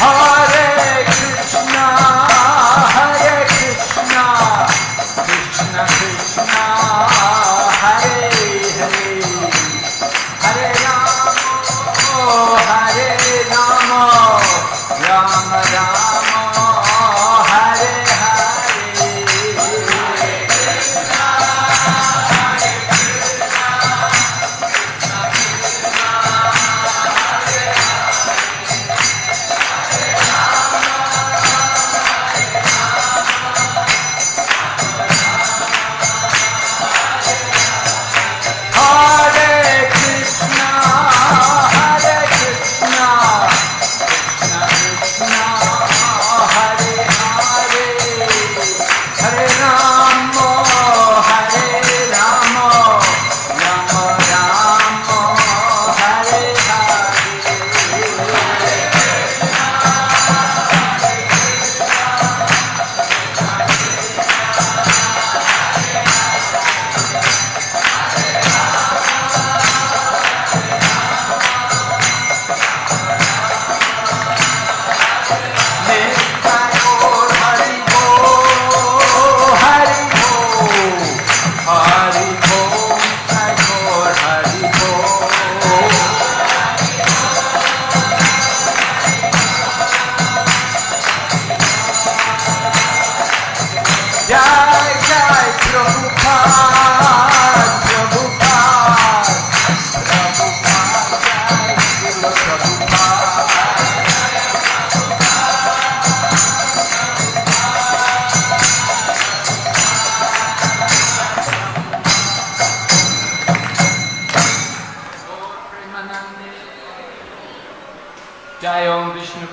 Hare Krishna, Krishna Krishna, Hare Hare, Hare Rama, Rama Rama, Hare Hare.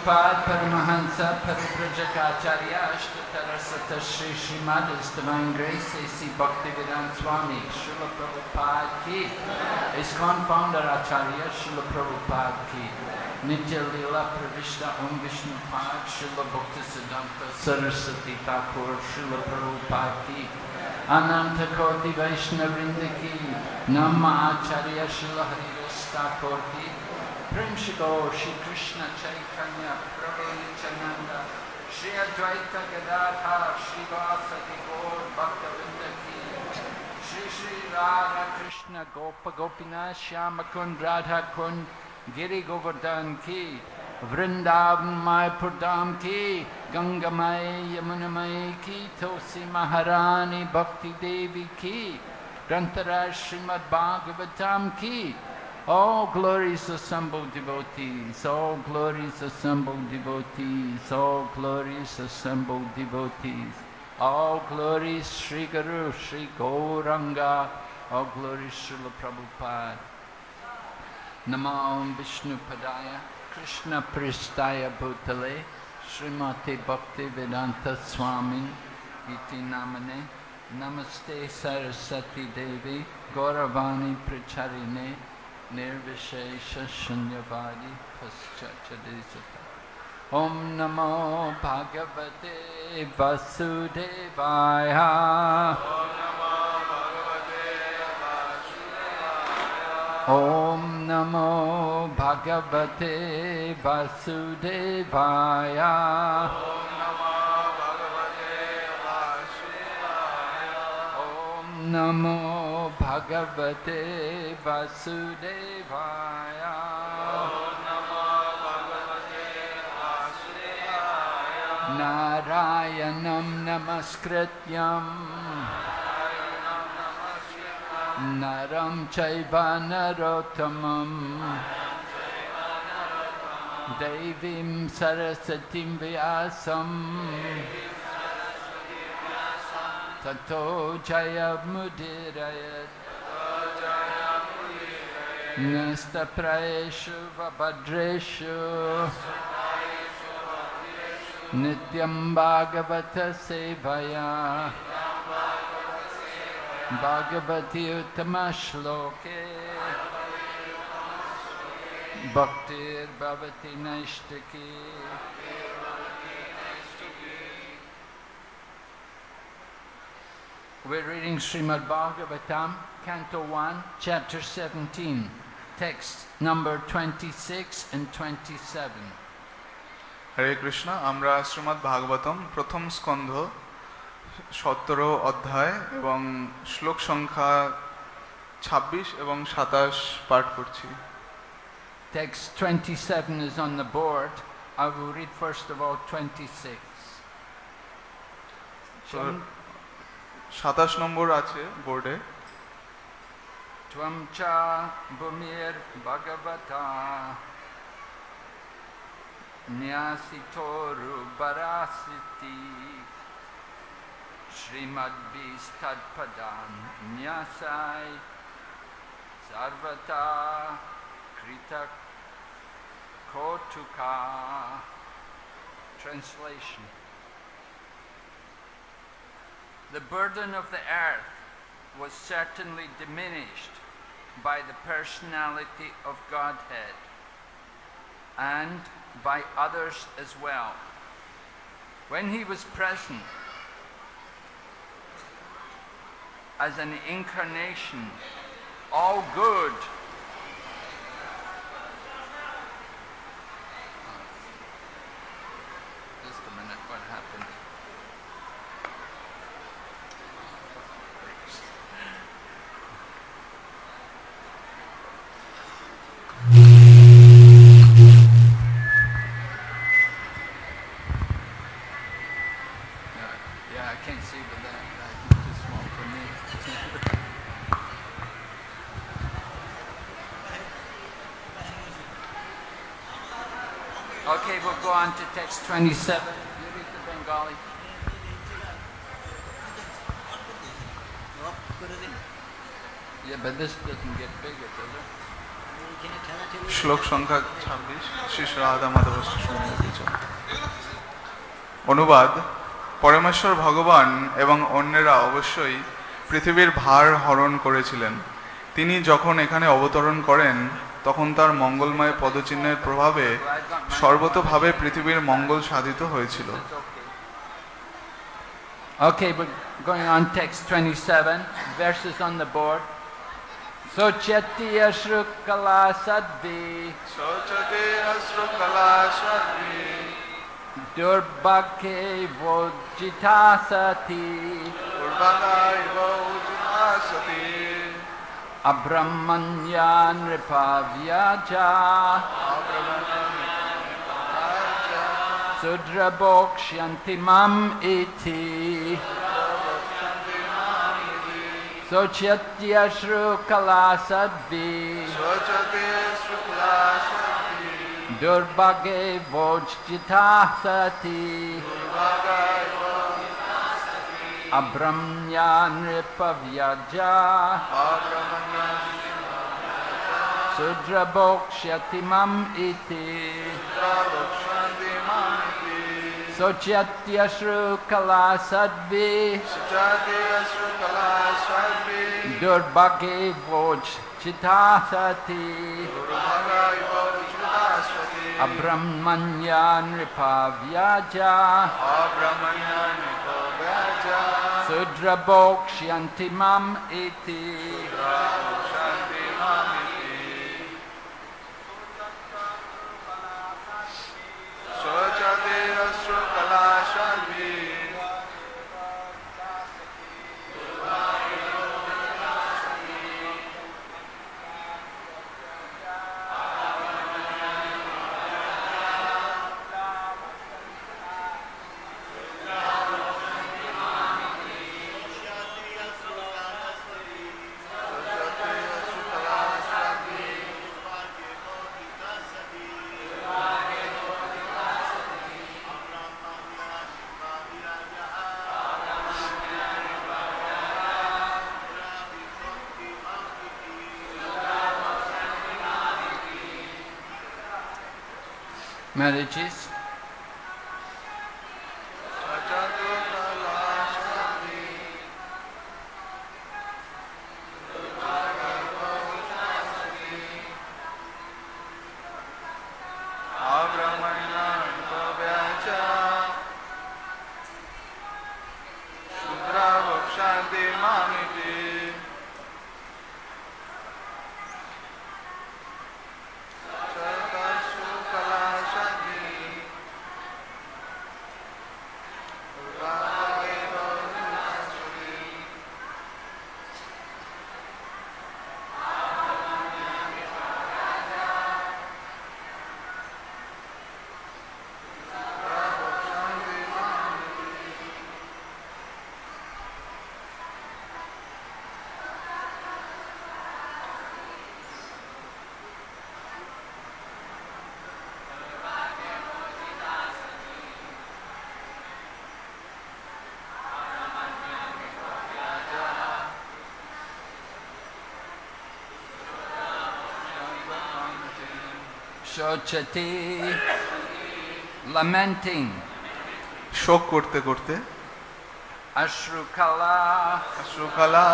Paramahansa Parivrajacharya Ashtatarasata Shri Srimad His Divine Grace A.C. Bhaktivedanta Swami Srila Prabhupada Ki ISKCON Founder Acharya Srila Prabhupada Ki Nitya Leela Pravishta Om Vishnu Pad Srila Bhakti Siddhanta Saraswati Thakur Srila Prabhupada Ki Ananta Koti Vaishnavrinda Ki Nama Acharya Srila Haridas Thakur Ki Prem Shigo Shri Krishna Chaitanya Prabhu Nityananda Shri Advaita Gadadhar Shri Vasadi Gaur Bhaktavinda Ki Shri Shri Radha Krishna Gopa Gopinath Shyama Kund Radha Kund Giri Govardhan Ki Vrindavan Mayapur Dham Ki Ganga Mai Yamuna Mai Ki Tosi Maharani Bhakti Devi Ki Grantaraj Srimad Bhagavatam Ki. All glories assembled devotees, all glories assembled devotees, all glories assembled devotees, all glories Sri Guru, Sri Gauranga, all glories Srila Prabhupada. Namo Vishnu Padaya, Krishna Pristaya Bhutale, Srimati Bhakti Vedanta Swami, Iti Namane, Namaste Saraswati Devi, Gauravani Pracharine, Nirvishesha Shunyavadi Paschachadesata. Om Namo Bhagavate Vasudevaya. Om Namo Bhagavate Vasudevaya. Om Namo Bhagavate Vasudevaya. Narayanam Namaskrityam Naram Chaiva Narottamam Devim Sarasatim Vyasam Tato Jaya Mudirayat Nasta Praeshu Vabhadreshu Nityam Bhagavata Sevaya Bhagavati Uttama Shloke Bhaktir Bhavati Naishtaki. We're reading Srimad Bhagavatam, Canto 1, Chapter 17, text number 26 and 27. হরে কৃষ্ণ। আমরা শ্রীমদ্ ভাগবতম প্রথম স্কন্ধ 17 অধ্যায় এবং শ্লোক সংখ্যা 26 এবং 27 পাঠ করছি। Text 27 is on the board. I will read first of all 26. 27 নম্বর আছে বোর্ডে। Tvam cha bhumir bhagavata nyasitoru barasiti Srimad Bhistadpadan nyasai sarvata krita kotuka. Translation. The burden of the earth was certainly diminished by the personality of Godhead and by others as well. When he was present as an incarnation, all good just a minute, what happened? Yeah, I can't see with that's too small for me. Okay, we'll go on to text 27. You read the Bengali. Yeah, but this doesn't get bigger, does it? শ্লোক সংখ্যা 26 শ্রী রাধা মাধব অনুবাদ। পরমেশ্বর ভগবান এবং অন্যেরা অবশ্যই পৃথিবীর ভার হরণ করেছিলেন। তিনি যখন এখানে অবতরণ করেন তখন তার মঙ্গলময় পদচিহ্নের প্রভাবে সর্বতোভাবে পৃথিবীর মঙ্গল সাধিত হয়েছিল। Okay, we're going on text 27, verses on the board. Sochati ashrukala sadvi Durbhake vojita sati Abramanya nripavyaja Sudrabhokshanti mam iti Sochati ashrukala sadvi Durbhage vojita sati Abramya nripavyaja Sudrabhokshanti mam iti Sochati ashrukala sadvi Durbhage vojita sati Abramanya nripavyaja Sudrabhokshanti mam iti. Marriages. Shochati, lamenting. শোক করতে করতে, Ashrukala, অশ্রুকালা,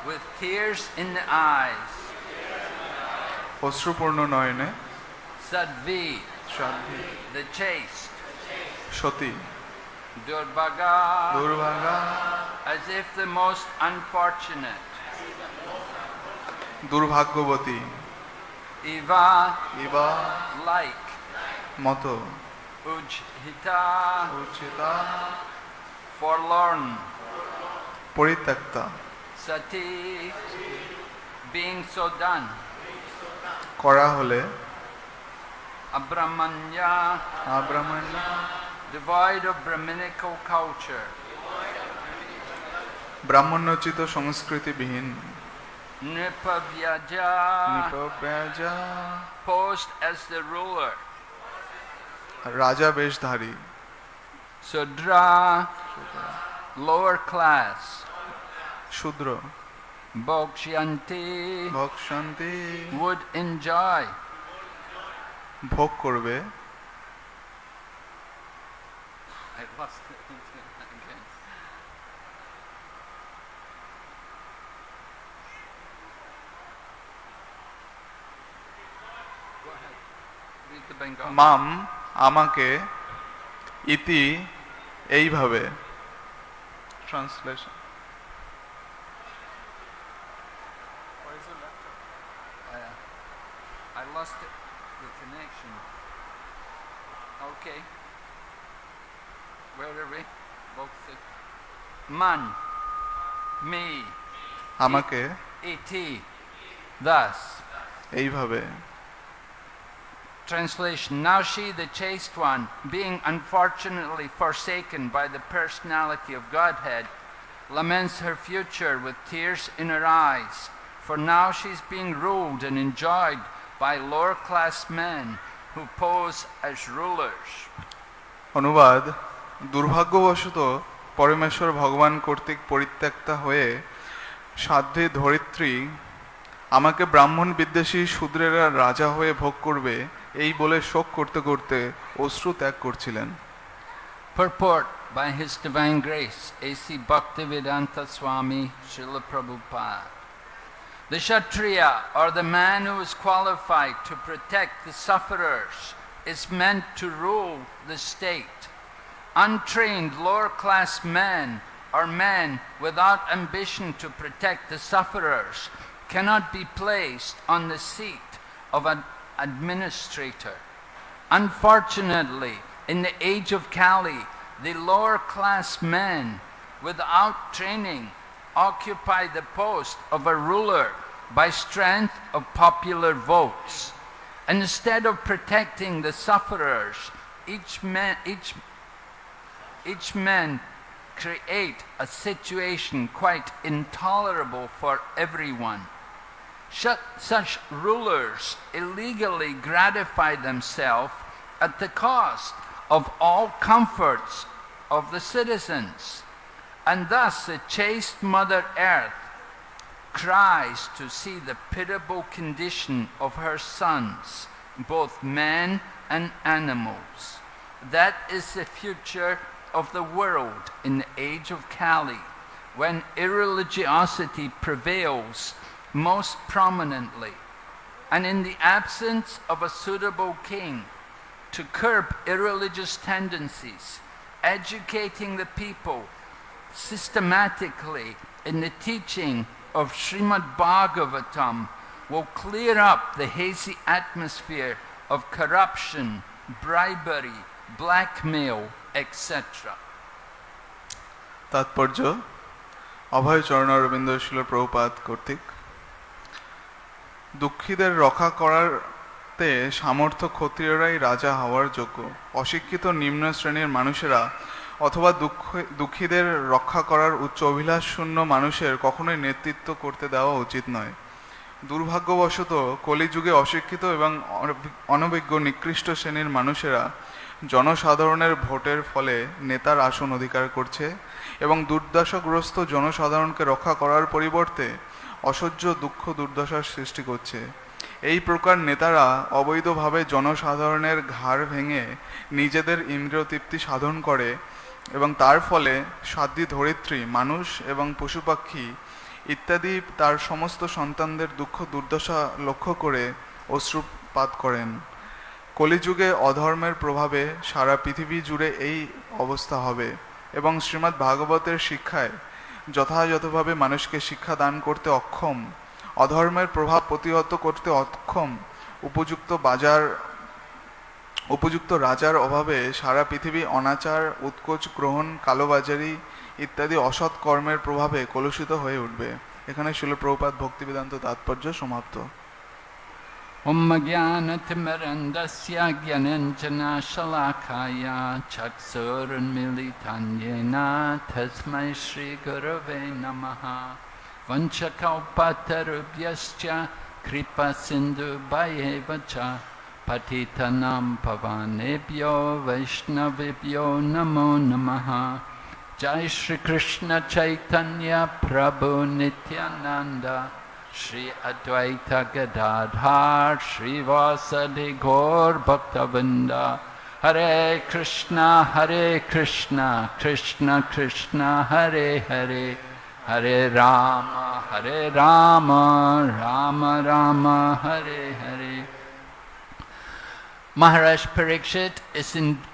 with tears in the eyes. অশ্রুপূর্ণ নয়নে, Sadvi, Sadhvi, the chaste. Sati, Durbaga, দুর্ভাগা, as if the most unfortunate. দুর্ভাগ্যবতী, Iva, Iba, like. মতো, Ujhita, উচিতা, forlorn. পরিত্যক্তা, Sati, being so done. করা হলে, Abramanya, আব্রাহ্মণ্য, devoid of Brahminical culture. ব্রাহ্মণ্যোচিত সংস্কৃতিবিহীন, Nripavyaja, নিপব্যাজা, posed as the ruler. রাজা বেশধারী, Sudra, lower class. শূদ্র, Bhokshyanti, ভোগশান্তি, would enjoy. ভোগ করবে, I lost it again. Go ahead. Read the Bengali. মাম আমাকে, ইতি এইভাবে, translation. I lost it, the connection. Okay. Where are we? Both the man, me, আমাকে iti, thus. এইভাবে, Translation. Now she, the chaste one, being unfortunately forsaken by the personality of Godhead, laments her future with tears in her eyes, for now she's being ruled and enjoyed by lower class men who pose as rulers. অনুবাদ, দুর্ভাগ্যবশত পরমেশ্বর ভগবান কর্তৃক পরিত্যক্তা হয়ে সাধ্বী ধরিত্রী আমাকে ব্রাহ্মণ বিদ্বেষী শূদ্রেরা রাজা হয়ে ভোগ করবে এই বলে শোক করতে করতে অশ্রু ত্যাগ করছিলেন। Purport by His Divine Grace, A.C. Bhaktivedanta Swami, Srila Prabhupada. The Kshatriya, or the man who is qualified to protect the sufferers, is meant to rule the state. Untrained lower-class men, or men without ambition to protect the sufferers, cannot be placed on the seat of an administrator. Unfortunately, in the age of Kali, the lower-class men, without training, occupy the post of a ruler by strength of popular votes. And instead of protecting the sufferers, each man create a situation quite intolerable for everyone. Such rulers illegally gratify themselves at the cost of all comforts of the citizens. And thus the chaste Mother Earth cries to see the pitiable condition of her sons, both men and animals. That is the future of the world in the age of Kali, when irreligiosity prevails most prominently, and in the absence of a suitable king to curb irreligious tendencies, educating the people systematically in the teaching of Srimad Bhagavatam will clear up the hazy atmosphere of corruption, bribery, blackmail, etc. তাৎপর্য, অভয় চরণ অরবিন্দ শিল প্রভুপাদ কর্তৃক দুঃখীদের রক্ষা করাতে সামর্থ্য ক্ষত্রিয়রাই রাজা হওয়ার যোগ্য। অশিক্ষিত নিম্ন শ্রেণীর মানুষেরা অথবা দুঃখীদের রক্ষা করার উচ্চ অভিলাষ শূন্য মানুষের কখনোই নেতৃত্ব করতে দেওয়া উচিত নয়। দুর্ভাগ্যবশত কলিযুগে অশিক্ষিত এবং অনভিজ্ঞ নিকৃষ্ট শ্রেণীর মানুষেরা জনসাধারণের ভোটের ফলে নেতার আসন অধিকার করছে এবং দুর্দশাগ্রস্ত জনসাধারণকে রক্ষা করার পরিবর্তে অসহ্য দুঃখ দুর্দশার সৃষ্টি করছে। এই প্রকার নেতারা অবৈধভাবে জনসাধারণের ঘাড় ভেঙে নিজেদের ইন্দ্রিয় তৃপ্তি সাধন করে এবং তার ফলে সাধ্বী ধরিত্রী মানুষ এবং পশুপাখি ইত্যাদি তার সমস্ত সন্তানদের দুঃখ দুর্দশা লক্ষ্য করে অশ্রুপাত করেন। কলিযুগে অধর্মের প্রভাবে সারা পৃথিবী জুড়ে এই অবস্থা হবে এবং শ্রীমদ্ ভাগবতের শিক্ষায় যথাযথভাবে মানুষকে শিক্ষা দান করতে অক্ষম, অধর্মের প্রভাব প্রতিহত করতে অক্ষম উপযুক্ত রাজার অভাবে সারা পৃথিবী অনাচার, উৎকোচ গ্রহণ, কালোবাজারি ইত্যাদি অসৎ কর্মের প্রভাবে কলুষিত হয়ে উঠবে। এখানে শিল প্রভুপাদ ভক্তিবেদান্ত তাৎপর্য সমাপ্ত। Om Jnana-timirandasya Jnananjana Shalakaya Chaksurunmilitanyena Tasmai Shri Gurave Namaha Vanchakalpatarubhyascha Kripa Sindhu Bhayevacha Patitanam Pavanebhyo Vaishnavibhyo Namo Namaha Jai Shri Krishna Chaitanya Prabhu Nityananda Shri Advaita Gadadhar Shri Vasadi Gaur Bhaktavinda Hare Krishna Krishna Krishna Hare Hare Hare Rama Rama Rama Hare Hare. Maharaj Parikshit is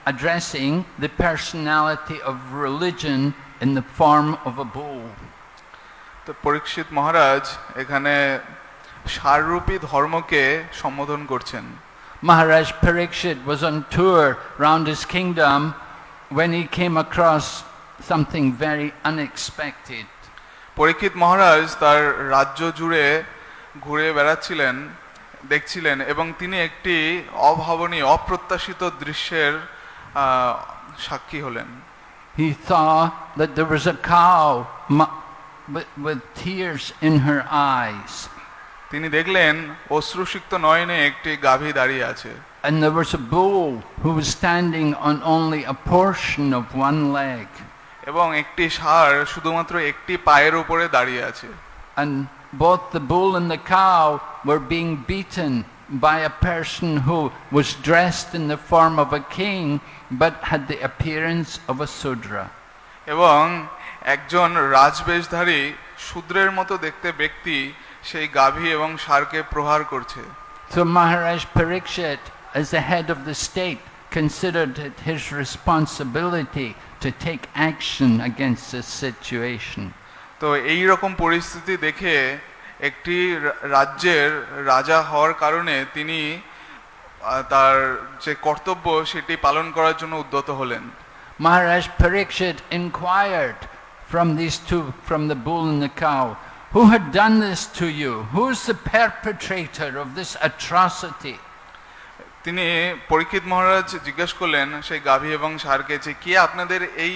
addressing the personality of religion in the form of a bull. তো পরীক্ষিত মহারাজ এখানে সাররূপী ধর্মকে সম্বোধন করছেন। Maharaj Parikshit was on tour around his kingdom when he came across something very unexpected. পরীক্ষিত মহারাজ তার রাজ্য জুড়ে ঘুরে বেড়াচ্ছিলেন, দেখছিলেন এবং তিনি একটি অভাবনীয় অপ্রত্যাশিত দৃশ্যের সাক্ষী হলেন। He saw that there was a cow with tears in her eyes. তিনি দেখলেন অশ্রুসিক্ত নয়নে একটি গাভী দাঁড়িয়ে আছে। And there was a bull who was standing on only a portion of one leg. এবং একটি ষাঁড় শুধুমাত্র একটি পায়ের উপরে দাঁড়িয়ে আছে। And both the bull and the cow were being beaten by a person who was dressed in the form of a king but had the appearance of a Sudra. এবং একজন রাজবেশধারী শূদ্রের মতো দেখতে ব্যক্তি সেই গাভী এবং ষাঁড়কে প্রহার করছে। So Maharaj Parikshit, as the head of the state, considered it his responsibility to take action against this situation. তো এই রকম পরিস্থিতি দেখে একটি রাজ্যের রাজা হওয়ার কারণে তিনি তার যে কর্তব্য সেটি পালন করার জন্য উদ্যত হলেন। Maharaj Parikshit inquired from these two, from the bull and the cow, who had done this to you? Who is the perpetrator of this atrocity? তিনি পরীক্ষিত মহারাজ জিজ্ঞেস করলেন সেই গাভী এবং ষাঁড়কে যে কে আপনাদের এই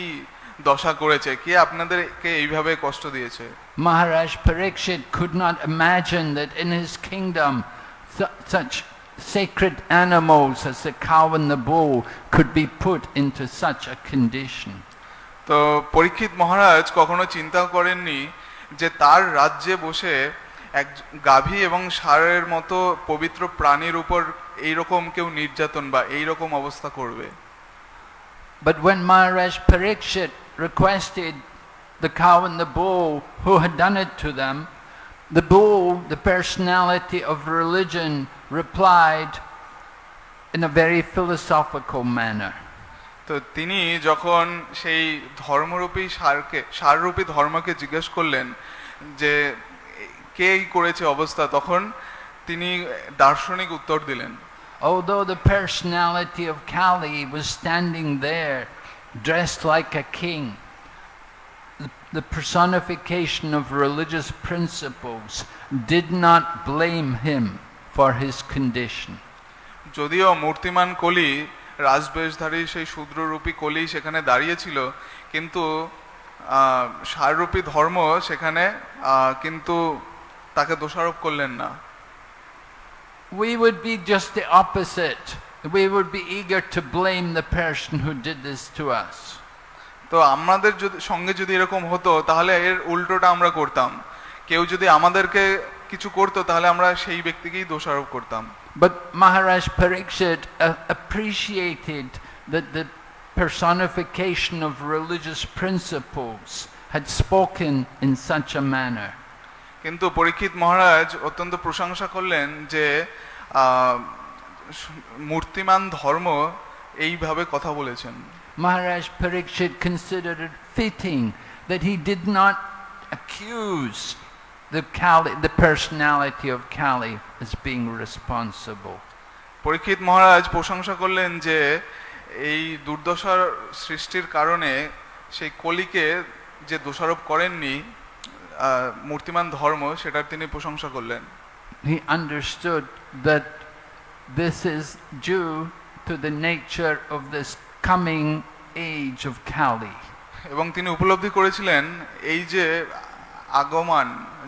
দশা করেছে, কে আপনাদেরকে এইভাবে কষ্ট দিয়েছে। Maharaj Parikshit could not imagine that in his kingdom such sacred animals as the cow and the bull could be put into such a condition. তো পরীক্ষিত মহারাজ কখনো চিন্তা করেননি যে তার রাজ্যে বসে এক গাভী এবং ষাঁড়ের মতো পবিত্র প্রাণীর উপর এইরকম কেউ নির্যাতন বা এইরকম অবস্থা করবে। But when Maharaj Parikshit requested the cow and the bull who had done it to them, the bull, the personality of religion, replied in a very philosophical manner. তো তিনি যখন সেই ধর্মরূপী ষাঁড়রূপী ধর্মকে জিজ্ঞেস করলেন যে কে করেছে অবস্থা, তখন তিনি দার্শনিক উত্তর দিলেন। Although the personality of Kali was standing there dressed like a king, the personification of religious principles did not blame him for his condition. যদিও মূর্তিমান কলি, রাজবেশধারী সেই শূদ্ররূপী কলি সেখানে দাঁড়িয়েছিল, কিন্তু ষাঁড়রূপী ধর্ম সেখানে কিন্তু তাকে দোষারোপ করলেন না। We would be just the opposite. We would be eager to blame the person who did this to us. তো আমাদের সঙ্গে যদি এরকম হতো তাহলে এর উল্টোটা আমরা করতাম। কেউ যদি আমাদেরকে কিছু করতো তাহলে আমরা সেই ব্যক্তিকেই দোষারোপ করতাম। But Maharaj Parikshit appreciated that the personification of religious principles had spoken in such a manner. কিন্তু পরীক্ষিত মহারাজ অত্যন্ত প্রশংসা করলেন যে মূর্তিমান ধর্ম এইভাবে কথা বলেছেন। Maharaj Parikshit considered it fitting that he did not accuse the personality of Kali as being responsible. পরীক্ষিত মহারাজ প্রশংসা করলেন যে এই দুর্দশার সৃষ্টির কারণে সেই কলিকে যে দোষারোপ করেননি মূর্তিমান ধর্ম, সেটার তিনি প্রশংসা করলেন। He understood that this is due to the nature of this coming age of Kali. এবং তিনি উপলব্ধি করেছিলেন এই যে আগমন,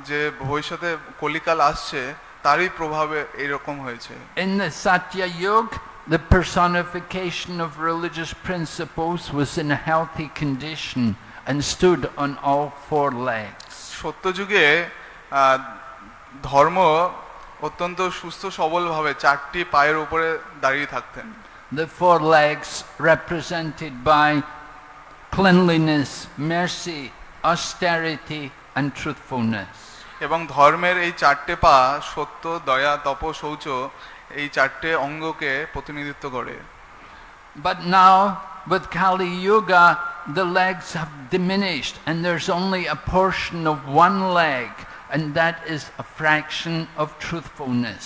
যে ভবিষ্যতে কলিকাল আসছে, তারই প্রভাবে এরকম হয়েছে। In the Satya Yuga, the personification of religious principles was in a healthy condition and stood on all four legs. সত্যযুগে ধর্ম অত্যন্ত সুস্থ সবলভাবে চারটি পায়ের উপরে দাঁড়িয়ে থাকতেন। The four legs represented by cleanliness, mercy, austerity and truthfulness. এবং ধর্মের এই চারটে পা সত্য, দয়া, তপ, শৌচ, এই চারটে অঙ্গকে প্রতিনিধিত্ব করে। But now with Kali Yuga the legs have diminished and there's only a portion of one leg, and that is a fraction of truthfulness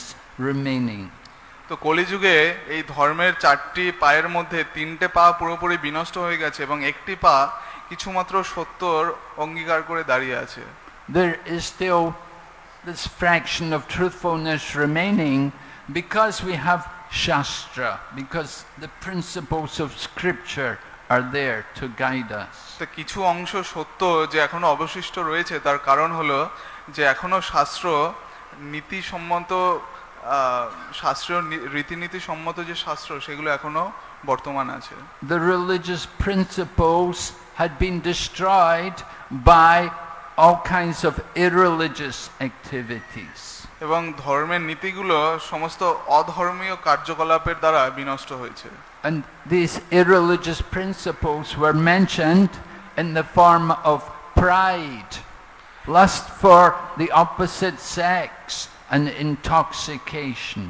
remaining. তো কলিযুগে এই ধর্মের চারটি পায়ের মধ্যে তিনটে পা পুরোপুরি বিনষ্ট হয়ে গেছে এবং একটি পা কিছুমাত্র সত্যর অঙ্গীকার করে দাঁড়িয়ে আছে। There is still this fraction of truthfulness remaining because we have Shastra, because the principles of scripture are there to guide us. তো কিছু অংশ সত্য যে এখনো অবশিষ্ট রয়েছে, তার কারণ হলো যে এখনো শাস্ত্র নীতিসম্মত, শাস্ত্রীয় রীতিনীতি সম্মত যে শাস্ত্র, সেগুলো এখনো বর্তমান আছে। The religious principles had been destroyed by all kinds of irreligious activities. এবং ধর্মের নীতিগুলো সমস্ত অধর্মীয় কার্যকলাপের দ্বারা বিনষ্ট হয়েছে। And these irreligious principles were mentioned in the form of pride, lust for the opposite sex and intoxication.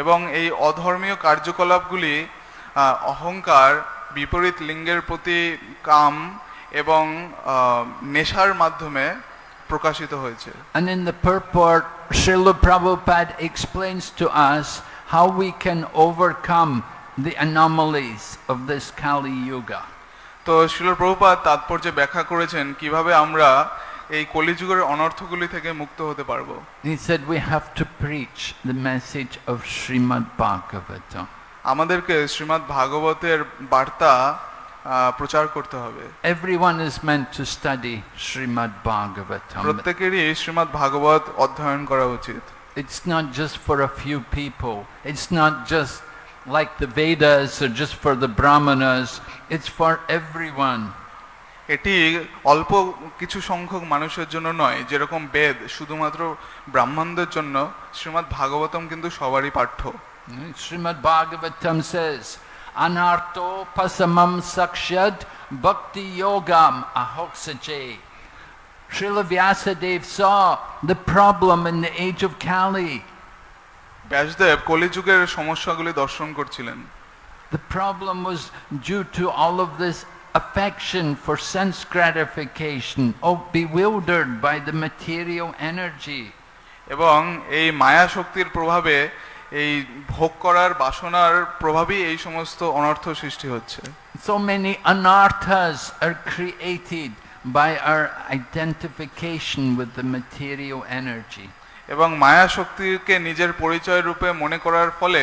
এবং এই অধর্মীয় কার্যকলাপগুলি অহংকার, বিপরীত লিঙ্গের প্রতি কাম এবং নেশার মাধ্যমে প্রকাশিত হয়েছে। And in the purport, Srila Prabhupada explains to us how we can overcome the anomalies of this Kali Yuga. তো শ্রীল প্রভুপাদ তাৎপর্যে ব্যাখ্যা করেছেন কিভাবে আমরা এই কলিযুগের অনর্থগুলি থেকে মুক্ত হতে পারবো। He said we have to preach the message of Srimad Bhagavatam. আমাদেরকে শ্রীমদ্ ভাগবতের বার্তা প্রচার করতে হবে। Everyone is meant to study Srimad Bhagavatam. প্রত্যেকেরই শ্রীমদ্ ভাগবত অধ্যয়ন করা উচিত। It's not just for a few people. It's not just like the Vedas or just for the Brahmanas. It's for everyone. এটি অল্প কিছু সংখ্যক মানুষের জন্য নয়, যেরকম বেদ শুধুমাত্র ব্রাহ্মণদের জন্য, শ্রীমদ্ ভাগবতম কিন্তু সবারই পাঠ্য। Srimad Bhagavatam says, Anarto pasamam sakshad bhakti yogam ahoksaje. Srila Vyasadeva saw the problem in the age of Kali. Vyasdev কলিযুগের সমস্যাগুলি দর্শন করছিলেন। The problem was due to all of this affection for sense gratification, bewildered by the material energy. এবং এই মায়া শক্তির প্রভাবে, এই ভোগ করার বাসনার প্রভাবেই এই সমস্ত অনর্থ সৃষ্টি হচ্ছে। So many anarthas are created by our identification with the material energy. এবং মায়া শক্তিকে নিজের পরিচয় রূপে মনে করার ফলে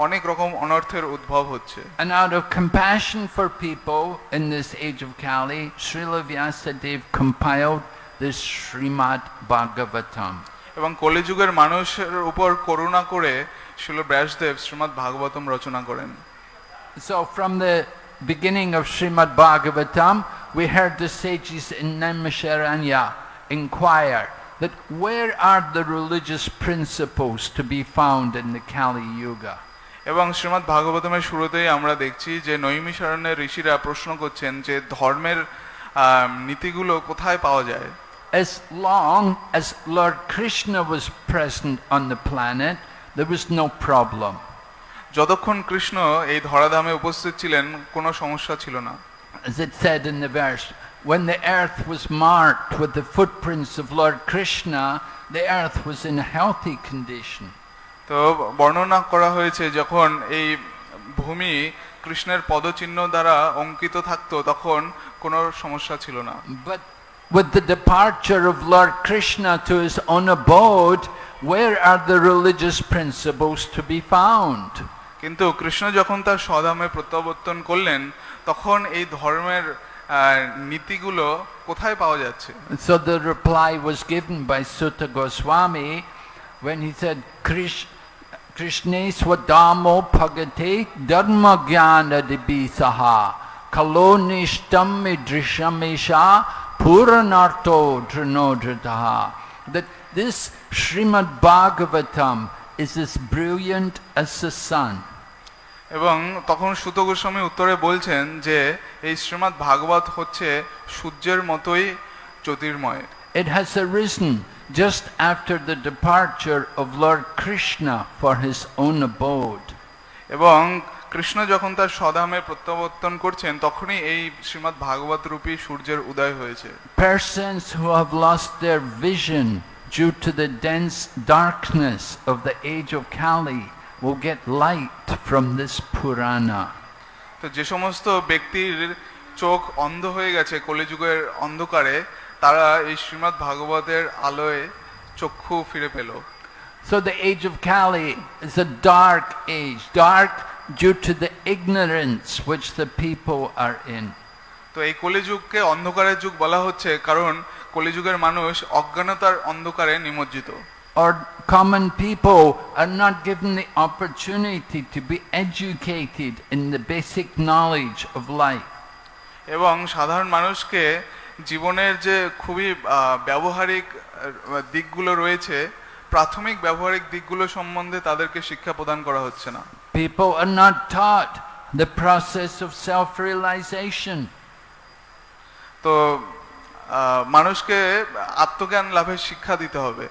অনেক রকম অনর্থের উদ্ভব হচ্ছে। And out of compassion for people in this age of Kali, Srila Vyasadeva compiled this Srimad Bhagavatam. এবং কলিযুগের মানুষের উপর করুণা করে শ্রীল ব্যাসদেব শ্রীমদ্ ভাগবতম রচনা করেন। So from the beginning of Srimad Bhagavatam, we heard the sages in Naimisharanya inquire, that where are the religious principles to be found in the Kali Yuga? এবং শ্রীমদ্ ভাগবতমের শুরুতেই আমরা দেখছি যে নৈমিষারণ্যের ঋষিরা প্রশ্ন করছেন যে ধর্মের নীতিগুলো কোথায় পাওয়া যায়। As long as Lord Krishna was present on the planet, there was no problem. যতক্ষণ কৃষ্ণ এই ধরাধামে উপস্থিত ছিলেন কোনো সমস্যা ছিল না। As it said in the verse, when the earth was marked with the footprints of Lord Krishna, the earth was in a healthy condition. তো বর্ণনা করা হয়েছে যখন এই ভূমি কৃষ্ণের পদচিহ্ন দ্বারা অঙ্কিত থাকতো তখন কোনো সমস্যা ছিল না। But with the departure of Lord Krishna to his own abode, where are the religious principles to be found? কিন্তু কৃষ্ণ যখন তার স্বধামে প্রত্যাবর্তন করলেন তখন এই ধর্মের নীতিগুলো কোথায় পাওয়া যাচ্ছে? So the reply was given by Sutta Goswami when he said, Krishne swadamo bhagate dharma jnana dibisaha kalo nishtam idrishamesha puranarto dranodritaha. That this Srimad Bhagavatam is as brilliant as the sun. এবং তখন সুত গোস্বামী উত্তরে বলছেন যে এই শ্রীমদ্ ভাগবত হচ্ছে সূর্যের মতোই জ্যোতির্ময়। It has arisen just after the departure of Lord Krishna for his own abode. এবং কৃষ্ণ যখন তার স্বধামে প্রত্যাবর্তন করছেন তখনই এই শ্রীমদ্ ভাগবত রূপী সূর্যের উদয় হয়েছে। Persons who have lost their vision due to the dense darkness of the age of Kali will get light from this Purana. তো যে সমস্ত ব্যক্তির চোখ অন্ধ হয়ে গেছে কলিযুগের অন্ধকারে তারা এই শ্রীমদ্ ভাগবতের আলোয় চক্ষু ফিরে পেল। So the age of Kali is a dark age, dark due to the ignorance which the people are in. তো এই কলিযুগকে অন্ধকারের যুগ বলা হচ্ছে কারণ কলিযুগের মানুষ অজ্ঞানতার অন্ধকারে নিমজ্জিত। Or common people are not given the opportunity to be educated in the basic knowledge of life. এবং সাধারণ মানুষকে জীবনের যে খুবই ব্যবহারিক দিকগুলো রয়েছে প্রাথমিক ব্যবহারিক দিকগুলো সম্বন্ধে তাদেরকে শিক্ষা প্রদান করা হচ্ছে না। People are not taught the process of self-realization. তো মানুষকে আত্মজ্ঞান লাভের শিক্ষা দিতে হবে।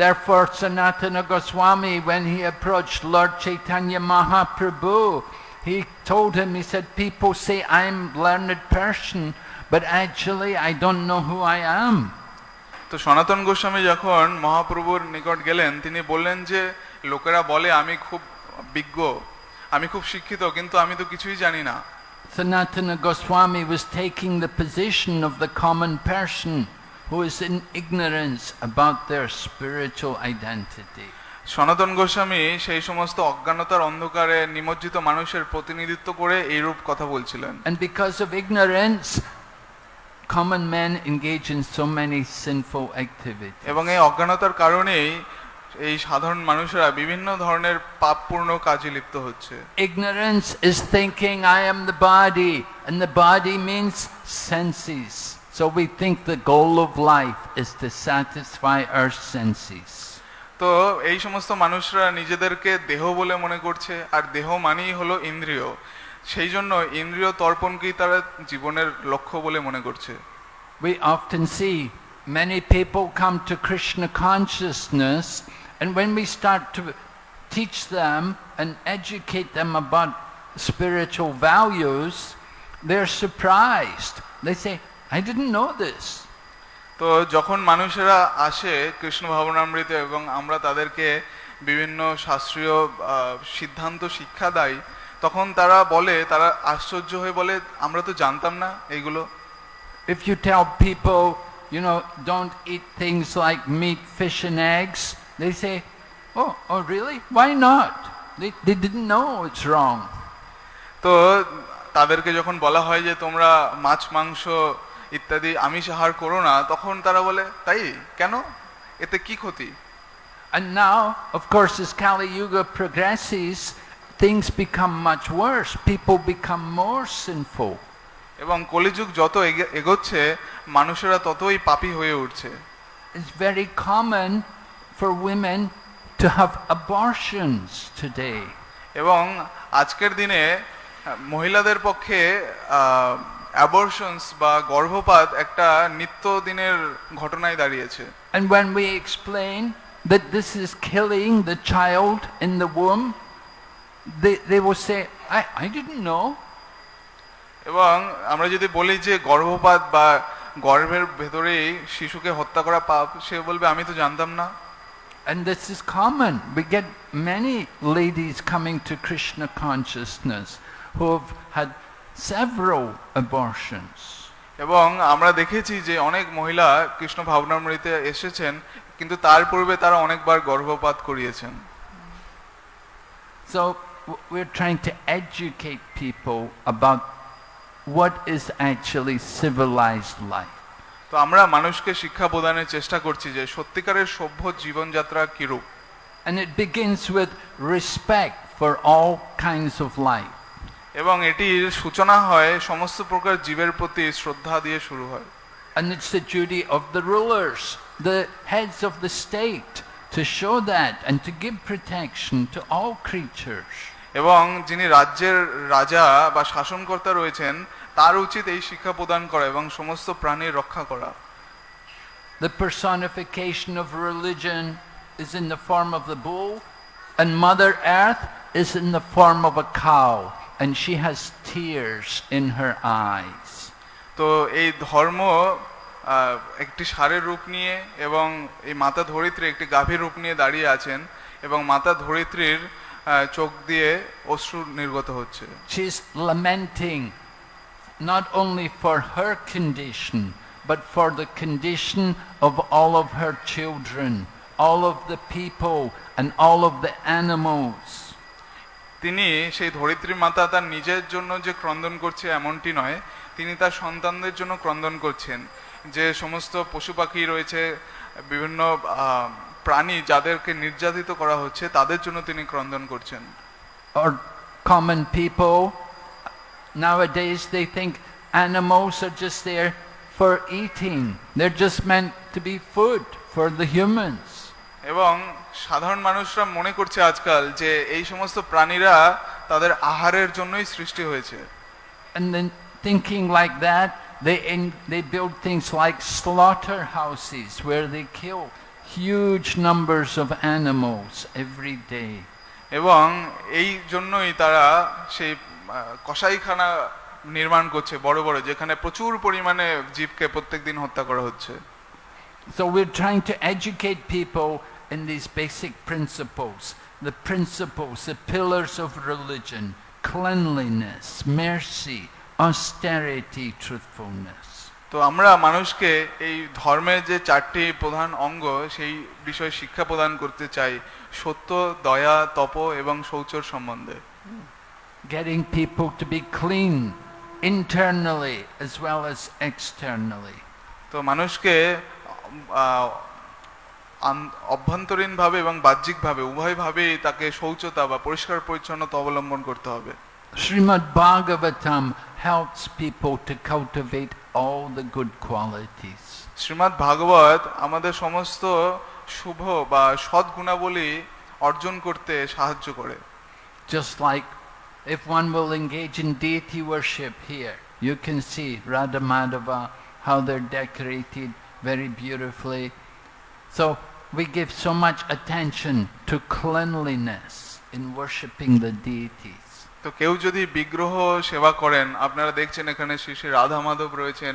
Therefore, Sanatana Goswami, when he approached Lord Chaitanya Mahaprabhu, he told him, he said, people say I'm a learned person, but actually I don't know who I am. তো সনাতন গোস্বামী যখন মহাপ্রভুর নিকট গেলেন তিনি বললেন যে লোকেরা বলে আমি খুব বিজ্ঞ আমি খুব শিক্ষিত কিন্তু আমি তো কিছুই জানি না। Sanatana Goswami was taking the position of the common person who is in ignorance about their spiritual identity. সনাতন গোস্বামী সেই সমস্ত অজ্ঞানতার অন্ধকারে নিমজ্জিত মানুষের প্রতিনিধিত্ব করে এইরূপ কথা বলছিলেন। And because of ignorance, common men engage in so many sinful activities. এবং এই অজ্ঞানতার কারণেই এই সাধারণ মানুষেরা বিভিন্ন ধরনের পাপপূর্ণ কাজে লিপ্ত হচ্ছে। Ignorance is thinking I am the body, and the body means senses. So we think the goal of life is to satisfy our senses. তো এই সমস্ত মানুষরা নিজেদেরকে দেহ বলে মনে করছে আর দেহ মানেই হলো ইন্দ্রিয় সেই জন্য ইন্দ্রিয় তর্পণকেই তারা জীবনের লক্ষ্য বলে মনে করছে। We often see many people come to Krishna consciousness, and when we start to teach them and educate them about spiritual values, they're surprised. They say, I didn't know this. তো যখন মানুষেরা আসে কৃষ্ণ ভাবনামৃতে এবং আমরা তাদেরকে বিভিন্ন শাস্ত্রীয় সিদ্ধান্ত শিক্ষা দেই তখন তারা বলে তারা আশ্চর্য হয়ে বলে আমরা তো জানতাম না এইগুলো। If you tell people, you know, don't eat things like meat, fish and eggs, they say, oh really? Why not? They didn't know it's wrong. তো তাদেরকে যখন বলা হয় যে তোমরা মাছ মাংস ইত্যাদি আমিষ আহার করো না তখন তারা বলে তাই কেন এতে কি ক্ষতি? And now, of course, as Kali Yuga progresses, things become much worse. People become more sinful. এবং কলিযুগ যত এগোচ্ছে মানুষেরা ততই পাপী হয়ে উঠছে। It's very common for women to have abortions today. এবং আজকের দিনে মহিলাদের পক্ষে অ্যাবর্শনস বা গর্ভপাত একটা নিত্যদিনের ঘটনায় দাঁড়িয়েছে। And when we explain that this is killing the child in the womb, they will say, I didn't know. এবং আমরা যদি বলি যে গর্ভপাত বা গর্ভের ভেতরেই শিশুকে হত্যা করা পাপ, সে বলবে আমি তো জানতাম না। And this is common. We get many ladies coming to Krishna consciousness who have had several abortions. এবং আমরা দেখেছি যে অনেক মহিলা কৃষ্ণ ভাবনামৃতে এসেছেন, কিন্তু তার পূর্বে তারা অনেকবার গর্ভপাত করিয়েছেন। So we're trying to educate people about what is actually civilized life. তো আমরা মানুষকে শিক্ষা প্রদানের চেষ্টা করছি যে সত্যিকারের সভ্য জীবনযাত্রা কিরূপ। And it begins with respect for all kinds of life. এবং এটির সূচনা হয় সমস্ত প্রকার জীবের প্রতি শ্রদ্ধা দিয়ে শুরু হয়। And it's the duty of the rulers, the heads of the state, to show that and to give protection to all creatures. এবং যিনি রাজ্যের রাজা বা শাসনকর্তা রয়েছেন তার উচিত এই শিক্ষা প্রদান করা এবং সমস্ত প্রাণীর রক্ষা করা। The personification of religion is in the form of the bull, and Mother Earth is in the form of a cow, and she has tears in her eyes. তো এই ধর্ম একটি ষাঁড়ের রূপ নিয়ে এবং এই মাতা ধরিত্রী একটি গাভীর রূপ নিয়ে দাঁড়িয়ে আছেন এবং মাতা ধরিত্রীর চোখ দিয়ে অশ্রু নির্গত হচ্ছে। She's lamenting not only for her condition, but for the condition of all of her children, all of the people, and all of the animals. তিনি সেই ধরিত্রী মাতা তার নিজের জন্য যে ক্রন্দন করছে এমনটি নয়, তিনি তার সন্তানদের জন্য ক্রন্দন করছেন, যে সমস্ত পশু পাখি রয়েছে, বিভিন্ন প্রাণী যাদেরকে নির্যাতিত করা হচ্ছে তাদের জন্য তিনি ক্রন্দন করছেন। Or common people nowadays, they think animals are just there for eating. They're just meant to be food for the humans. এবং সাধারণ মানুষরা মনে করছে আজকাল যে এই সমস্ত প্রাণীরা তাদের আহারের জন্যই সৃষ্টি হয়েছে। And then thinking like that, they build things like slaughterhouses where they kill huge numbers of animals every day. এবং এই জন্যই তারা সেই কসাইখানা নির্মাণ করছে বড় বড়, যেখানে প্রচুর পরিমাণে জীবকে প্রত্যেকদিন হত্যা করা হচ্ছে। So we're trying to educate people in these basic principles, the principles, the pillars of religion: cleanliness, mercy, austerity, truthfulness. তো আমরা মানুষকে এই ধর্মের যে চারটি প্রধান অঙ্গ সেই বিষয়ে শিক্ষা প্রদান করতে চাই: সত্য, দয়া, তপ এবং শৌচর সম্বন্ধে। Getting people to be clean internally as well as externally. তো মানুষকে অভ্যন্তরীণভাবে এবং বাহ্যিকভাবে উভয়ভাবেই তাকে শৌচতা বা পরিষ্কার পরিচ্ছন্নতা অবলম্বন করতে হবে। Srimad Bhagavatam helps people to cultivate all the good qualities. Shrimad ভাগবত আমাদের সমস্ত শুভ বা সৎ গুণাবলী অর্জন করতে সাহায্য করে। Just like if one will engage in deity worship here, you can see Radha Madhava, how they're decorated very beautifully. So we give so much attention to cleanliness in worshipping the deities. তো কেউ যদি বিগ্রহ সেবা করেন, আপনারা দেখছেন এখানে শ্রী শ্রী রাধা মাধব রয়েছেন,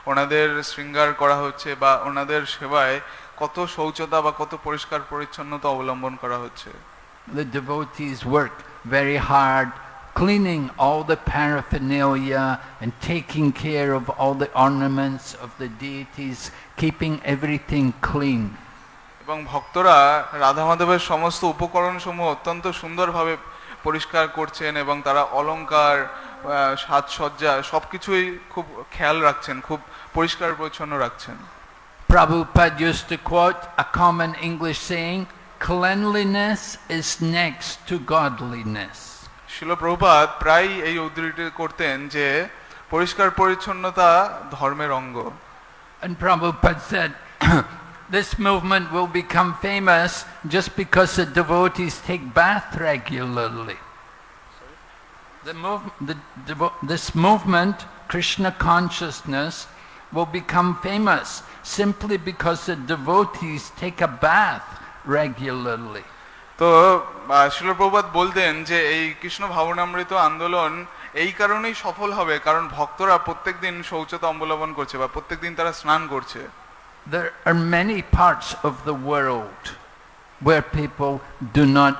ওনাদের শৃঙ্গার করা হচ্ছে বা ওনাদের সেবায় কত শৌচতা বা কত পরিষ্কার পরিচ্ছন্নতা অবলম্বন করা হচ্ছে। The devotees work very hard cleaning all the paraphernalia and taking care of all the ornaments of the deities, keeping everything clean. এবং ভক্তরা রাধা মাধবের সমস্ত উপকরণ সমূহ অত্যন্ত সুন্দরভাবে পরিষ্কার করছেন এবং তারা অলংকার, সাজসজ্জা সবকিছুই খুব খেয়াল রাখছেন, খুব পরিষ্কার পরিচ্ছন্ন রাখছেন। Prabhupada used to quote a common English saying, "Cleanliness is next to godliness." শিল প্রভুপাদ প্রায় এই উদ্ধৃতি করতেন যে পরিষ্কার পরিচ্ছন্নতা ধর্মের অঙ্গ। And Prabhupada said, this movement will become famous just because the devotees take bath regularly. This movement, Krishna consciousness, will become famous simply because the devotees take a bath regularly. তো শ্রীল প্রভুপাদ বলতেন যে এই কৃষ্ণ ভাবনামৃত আন্দোলন এই কারণেই সফল হবে কারণ ভক্তরা প্রত্যেকদিন শৌচতা অবলম্বন করছে বা প্রত্যেকদিন তারা স্নান করছে। There are many parts of the world where people do not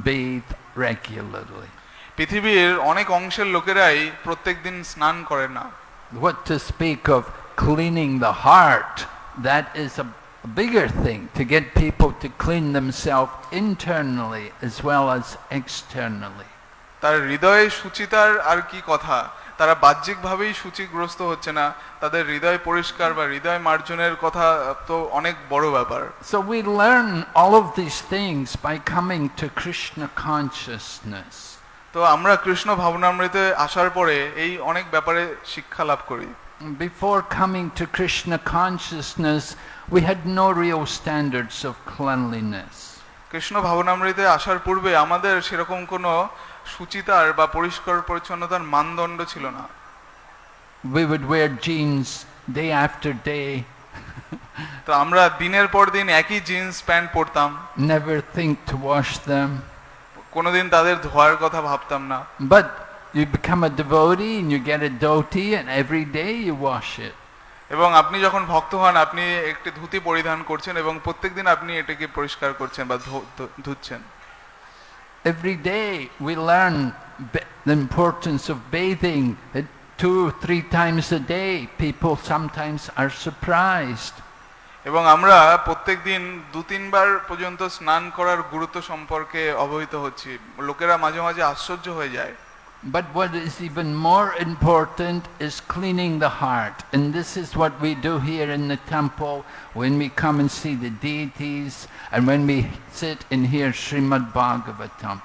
bathe regularly. পৃথিবীর অনেক অংশের লোকেরাই প্রত্যেকদিন স্নান করে না। What to speak of cleaning the heart, that is a bigger thing, to get people to clean themselves internally as well as externally. তার হৃদয়ে শুচিতার আর কি কথা, তারা বাহ্যিকভাবেই সূচিগ্রস্ত হচ্ছে না, তাদের হৃদয় পরিষ্কার বা হৃদয় মার্জনের কথা তো অনেক বড় ব্যাপার। So we learn all of these things by coming to Krishna consciousness. তো আমরা কৃষ্ণ ভাবনামৃতে আসার পরে এই অনেক ব্যাপারে শিক্ষা লাভ করি। Before coming to Krishna consciousness, we had no real standards of cleanliness. Krishna ভাবনামৃতে আসার পূর্বে আমাদের সেরকম কোনো সুচিতার বা পরিষ্কার পরিচ্ছন্নতার মানদণ্ড ছিল না। We would wear jeans day after day. তো আমরা দিনের পর দিন একই জিন্স প্যান্ট পরতাম। Never think to wash them. কোনোদিন তাদের ধোয়ার কথা ভাবতাম না। But you become a devotee and you get a dhoti and every day you wash it. এবং আপনি যখন ভক্ত হন আপনি একটি ধুতি পরিধান করছেন এবং প্রত্যেকদিন আপনি এটাকে পরিষ্কার করছেন বা ধুচ্ছেন। Every day we learn the importance of bathing 2-3 times a day. People sometimes are surprised. এবং আমরা প্রত্যেকদিন 2-3 বার পর্যন্ত স্নান করার গুরুত্ব সম্পর্কে অবহিত হচ্ছি, লোকেরা মাঝে মাঝে আশ্চর্য হয়ে যায়। But what is even more important is cleaning the heart, and this is what we do here in the temple when we come and see the deities and when we sit and hear Srimad Bhagavatam.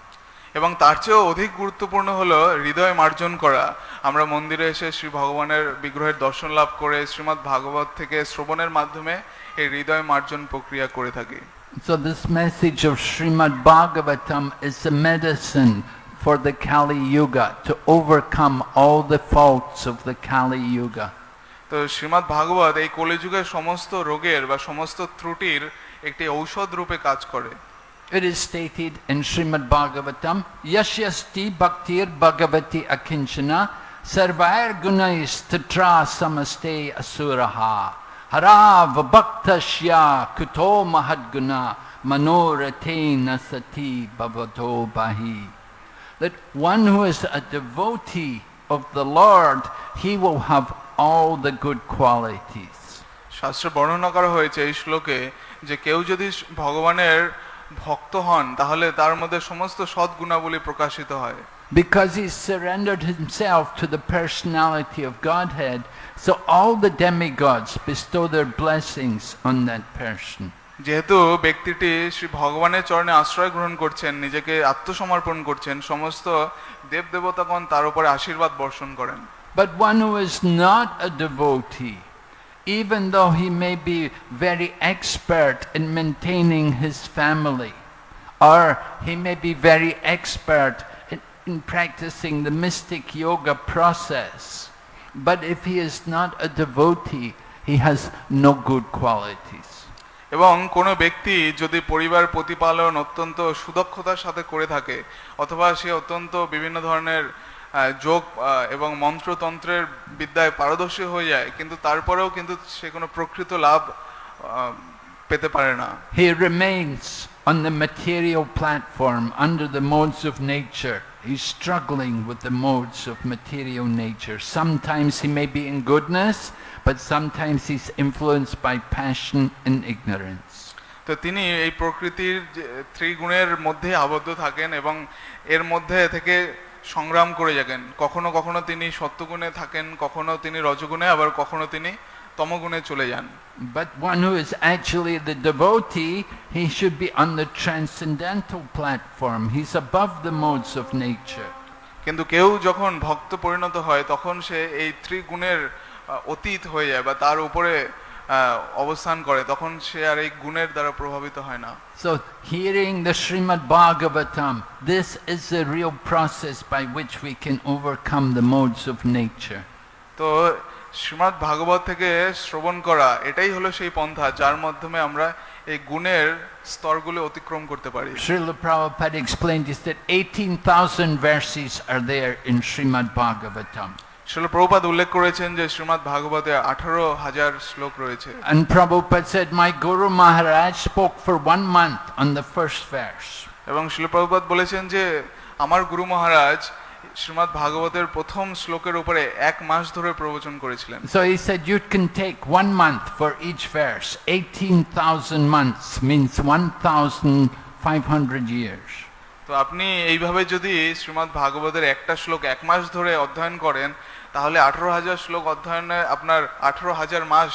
এবং তার চেয়েও অধিক গুরুত্বপূর্ণ হলো হৃদয় মার্জন করা। আমরা মন্দিরে এসে শ্রী ভগবানের বিগ্রহের দর্শন লাভ করে শ্রীমদ্ ভাগবত থেকে শ্রবণের মাধ্যমে এই হৃদয় মার্জন প্রক্রিয়া করে থাকি। So this message of Srimad Bhagavatam is a medicine for the Kali Yuga, to overcome all the faults of the Kali Yuga. তো শ্রীমদ্ ভাগবত এই কলিযুগের সমস্ত রোগের বা সমস্ত ত্রুটির একটি ঔষধ রূপে কাজ করে। It is stated in Srimad Bhagavatam, Yashyasti Bhaktir Bhagavati Akinchana Sarvair Gunais Tatra Samaste Asuraha Harav Bhaktasya Kuto Mahadguna Manoratena Sati Bhavato Bahi. That one who is a devotee of the Lord, he will have all the good qualities. শাস্ত্রে বর্ণনা করা হয়েছে এই শ্লোকে যে কেউ যদি ভগবানের ভক্ত হন তাহলে তার মধ্যে সমস্ত সদ্গুণাবলী প্রকাশিত হয়। Because he surrendered himself to the personality of Godhead, so all the demigods bestow their blessings on that person. যেহেতু ব্যক্তিটি শ্রী ভগবানের চরণে আশ্রয় গ্রহণ করছেন, নিজেকে আত্মসমর্পণ করছেন, সমস্ত দেবদেবতাগণ তার উপরে আশীর্বাদ বর্ষণ করেন। But one who is not a devotee, even though he may be very expert in maintaining his family, or he may be very expert in practicing the mystic yoga process, but if he is not a devotee, he has no good qualities. এবং কোনো ব্যক্তি যদি পরিবার প্রতিপালন অত্যন্ত সুদক্ষতার সাথে করে থাকে অথবা সে অত্যন্ত বিভিন্ন ধরনের যোগ এবং মন্ত্রতন্ত্রের বিদ্যায় পারদর্শী হয়ে যায় কিন্তু তারপরেও কিন্তু সে কোনো প্রকৃত লাভ পেতে পারে না। He remains on the material platform under the modes of nature. He's struggling with the modes of material nature. Sometimes he may be in goodness, but sometimes he's influenced by passion and ignorance. তো তিনি এই প্রকৃতির ত্রিগুণের মধ্যে আবদ্ধ থাকেন এবং এর মধ্যে থেকে সংগ্রাম করে যাবেন। কখনো কখনো তিনি সত্যগুণে থাকেন, কখনো তিনি রজগুণে, আবার কখনো তিনি তমগুণে চলে যান। But one who is actually the devotee, he should be on the transcendental platform. He's above the modes of nature. কিন্তু কেউ যখন ভক্ত পরিণত হয় তখন সে এই ত্রিগুণের অতীত হয়ে যায় বা তার উপরে অবস্থান করে, তখন সে আর এই গুণের দ্বারা প্রভাবিত হয় না। So hearing the Srimad Bhagavatam, this is the real process by which we can overcome the modes of nature. তো শ্রীমদ্ ভাগবত থেকে শ্রবণ করা এটাই হলো সেই পন্থা যার মাধ্যমে আমরা এই গুণের স্তরগুলো অতিক্রম করতে পারি। Srila Prabhupada explained this, that 18,000 verses are there in Srimad Bhagavatam. Srila Prabhupada উল্লেখ করেছেন যে শ্রীমদ্ ভাগবতে 18,000 শ্লোক রয়েছে। And Prabhupada said, my Guru Maharaj spoke for 1 month on the first verse. এবং শ্রীল প্রভুপাদ বলেছেন যে আমার গুরু মহারাজ শ্রীমদ্ ভাগবতের প্রথম শ্লোকের উপরে 1 মাস ধরে প্রবচন করেছিলেন। So he said you can take 1 month for each verse. 18,000 months means 1,500 years. তো আপনি এইভাবে যদি শ্রীমদ্ ভাগবতের একটা শ্লোক 1 মাস ধরে অধ্যয়ন করেন তাহলে 18,000 শ্লোক অধ্যয়নে আপনার 18,000 মাস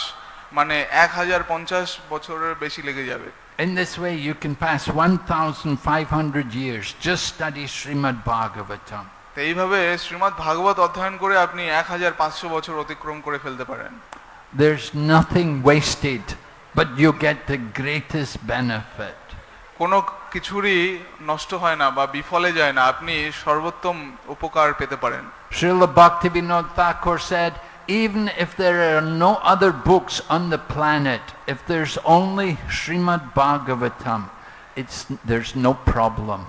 মানে 1,050 বছরের বেশি লেগে যাবে। In this way you can pass 1,500 years just study Srimad Bhagavatam. তো এইভাবে শ্রীমদ্ ভাগবত অধ্যয়ন করে আপনি 1,500 বছর অতিক্রম করে ফেলতে পারেন। There's nothing wasted, but you get the greatest benefit. কোনো কিছুরই নষ্ট হয় না বা বিফলে যায় না, আপনি সর্বোত্তম উপকার পেতে পারেন। Srila Bhaktivinoda Thakur said, even if there are no other books on the planet, if there's only Srimad Bhagavatam, there's no problem.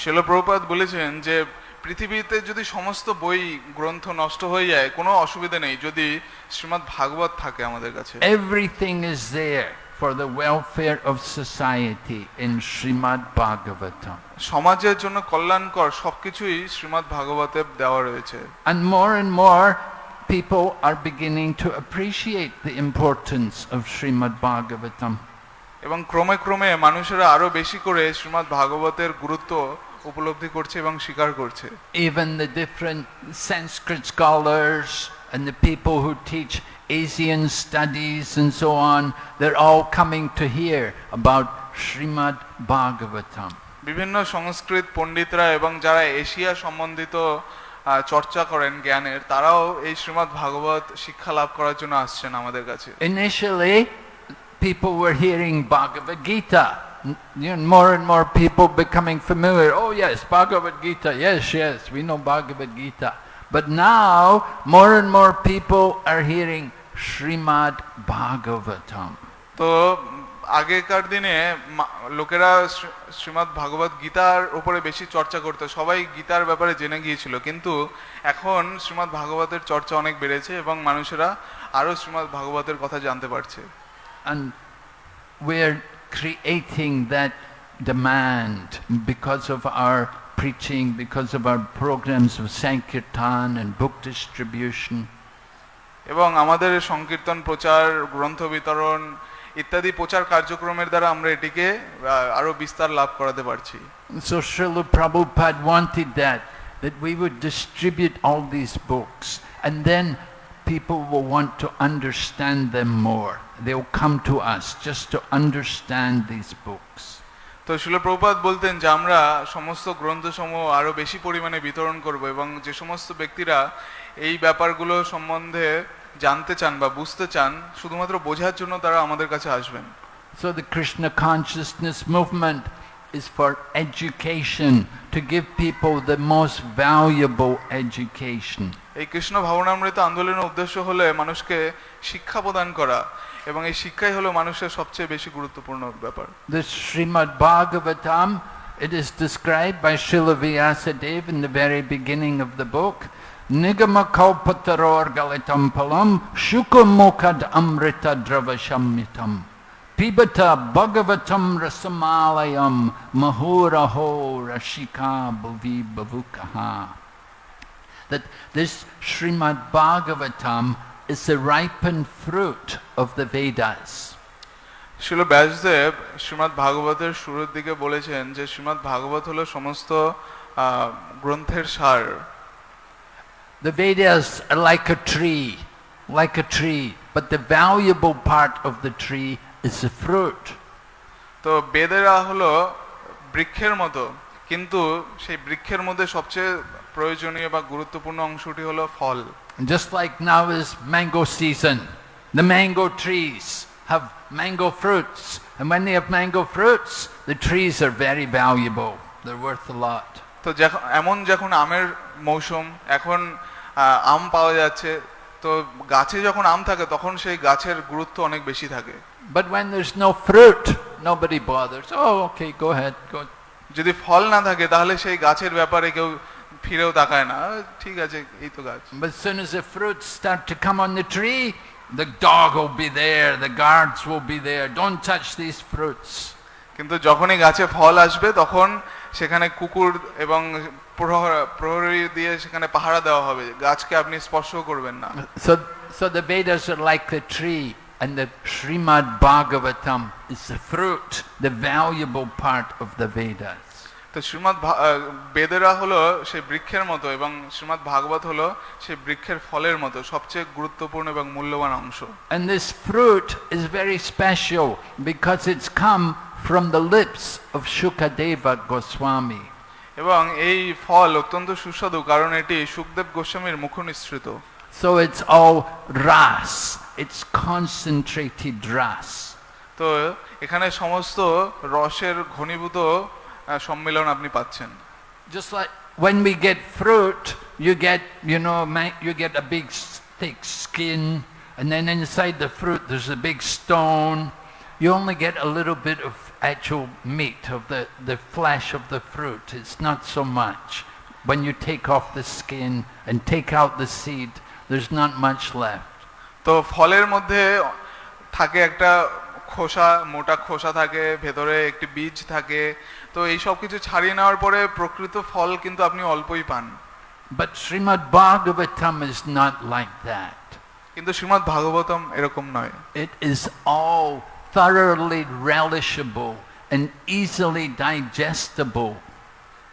শিল প্রভুপাদ বলেছেন যে পৃথিবীতে যদি সমস্ত বই গ্রন্থ নষ্ট হয়ে যায় কোনো অসুবিধা নেই যদি শ্রীমদ্ ভাগবত থাকে আমাদের কাছে। Everything is there for the welfare of society in Srimad Bhagavatam. সমাজের জন্য কল্যাণকর সবকিছুই শ্রীমদ্ ভাগবতে দেওয়া রয়েছে। And more people are beginning to appreciate the importance of Srimad Bhagavatam. এবং ক্রমে ক্রমে মানুষেরা আরো বেশি করে শ্রীমদ্ ভাগবতের গুরুত্ব উপলব্ধি করছে এবং স্বীকার করছে। Even the different Sanskrit scholars and the people who teach Asian studies and so on, they're all coming to hear about Srimad Bhagavatam. বিভিন্ন সংস্কৃত পণ্ডিতরা এবং যারা এশিয়া সম্বন্ধিত চর্চা করেন জ্ঞানের, তারাও এই শ্রীমদ্ ভাগবত শিক্ষা লাভ করার জন্য আসছেন আমাদের কাছে। Initially, people were hearing Bhagavad Gita. More and more people becoming familiar. Oh yes, Bhagavad Gita. Yes, we know Bhagavad Gita. But now, more and more people are hearing Srimad Bhagavatam. তো আগেকার দিনে লোকেরা শ্রীমদ্ ভাগবত গীতার উপরে বেশি চর্চা করতো, সবাই গীতার ব্যাপারে জেনে গিয়েছিল, কিন্তু এখন শ্রীমদ্ ভাগবতের চর্চা অনেক বেড়েছে এবং মানুষেরা আরো শ্রীমদ্ ভাগবতের কথা জানতে পারছে। And we're creating that demand because of our preaching, because of our programs of Sankirtan and book distribution. এবং আমাদের সংকীর্তন প্রচার, গ্রন্থ বিতরণ ইত্যাদি প্রচার কার্যক্রমের দ্বারা আমরা এটিকে আরো বিস্তার লাভ করাতে পারছি। So Srila Prabhupada wanted that we would distribute all these books, and then people will want to understand them more. They will come to us just to understand these books. তো শিল প্রভুপাদ বলতেন যে আমরা সমস্ত গ্রন্থসমূহ আরো বেশি পরিমাণে বিতরণ করব এবং যে সমস্ত ব্যক্তিরা এই ব্যাপারগুলো সম্বন্ধে জানতে চান বা বুঝতে চান, শুধুমাত্র বোঝার জন্য তারা আমাদের কাছে আসবেন। So the Krishna consciousness movement is for education, to give people the most valuable education. এই কৃষ্ণ ভাবনামৃত আন্দোলনের উদ্দেশ্য হলো মানুষকে শিক্ষা প্রদান করা এবং এই শিক্ষাই হলো মানুষের সবচেয়ে বেশি গুরুত্বপূর্ণ ব্যাপার। The Srimad Bhagavatam, it is described by Srila Vyasadeva in the very beginning of the book. Nigama kalpataror galitam palam shukamukad amrita dravashammitam pibata bhagavatam rasamalayam mahuraho rashika bhuvi bhavukaha. That this Srimad Bhagavatam is the ripened fruit of the Vedas. শিল ব্যাসদেব শ্রীমদ্ ভাগবতের শুরুর দিকে বলেছেন যে শ্রীমদ্ ভাগবত হলো সমস্ত গ্রন্থের সার। The Vedas are like a tree, but the valuable part of the tree is the fruit. তো বেদেরা হলো বৃক্ষের মতো, কিন্তু সেই বৃক্ষের মধ্যে সবচেয়ে প্রয়োজনীয় বা গুরুত্বপূর্ণ অংশটি হলো ফল। Just like now is mango season, the mango trees have mango fruits, and when they have mango fruits, the trees are very valuable. They're worth a lot. তো যখন আমের মৌসুম, এখন আম পাওয়া যাচ্ছে, তো গাছে যখন আম থাকে তখন সেই গাছের গুরুত্ব অনেক বেশি থাকে। But when there's no fruit, nobody bothers. Oh, okay, go ahead, go. যদি ফল না থাকে তাহলে সেই গাছের ব্যাপারে কেউ ফিরেও তাকায় না, ঠিক আছে এই তো গাছ। But as soon as the fruits start to come on the tree, the dog will be there, the guards will be there. Don't touch these fruits. কিন্তু যখনই গাছে ফল আসবে তখন সেখানে কুকুর এবং প্রহরী দিয়ে সেখানে পাহারা দেওয়া হবে, গাছকে আপনি স্পর্শ করবেন না। So the Vedas are like the tree, and the Srimad Bhagavatam is the fruit, the valuable part of the Vedas. তো বেদেরা হলো সেই বৃক্ষের মতো এবং শ্রীমদ্ ভাগবত হলো সেই বৃক্ষের ফলের মতো সবচেয়ে গুরুত্বপূর্ণ এবং মূল্যবান অংশ। And this fruit is very special because it's come from the lips of Shukadeva Goswami. এবং এই ফল অত্যন্ত সুস্বাদু কারণ এটি সুখদেব গোস্বামীর মুখ নিঃসৃত। So it's all ras, it's concentrated ras. তো এখানে সমস্ত রসের ঘনীভূত সম্মিলন আপনি পাচ্ছেন। Just like when we get fruit, you get, you get a big thick skin, and then inside the fruit there's a big stone. You only get a little bit of actual meat, of the flesh of the fruit. It's not so much. When you take off the skin and take out the seed, there's not much left. তো ফলের মধ্যে থাকে একটা খোসা, মোটা খোসা থাকে, ভেতরে একটি বীজ থাকে। তো এই সব কিছু ছাড়িয়ে নেওয়ার পরে প্রকৃত ফল কিন্তু আপনি অল্পই পান। But Srimad Bhagavatam is not like that. কিন্তু শ্রীমদ্ ভাগবতম এরকম নয়। It is all thoroughly relishable and easily digestible.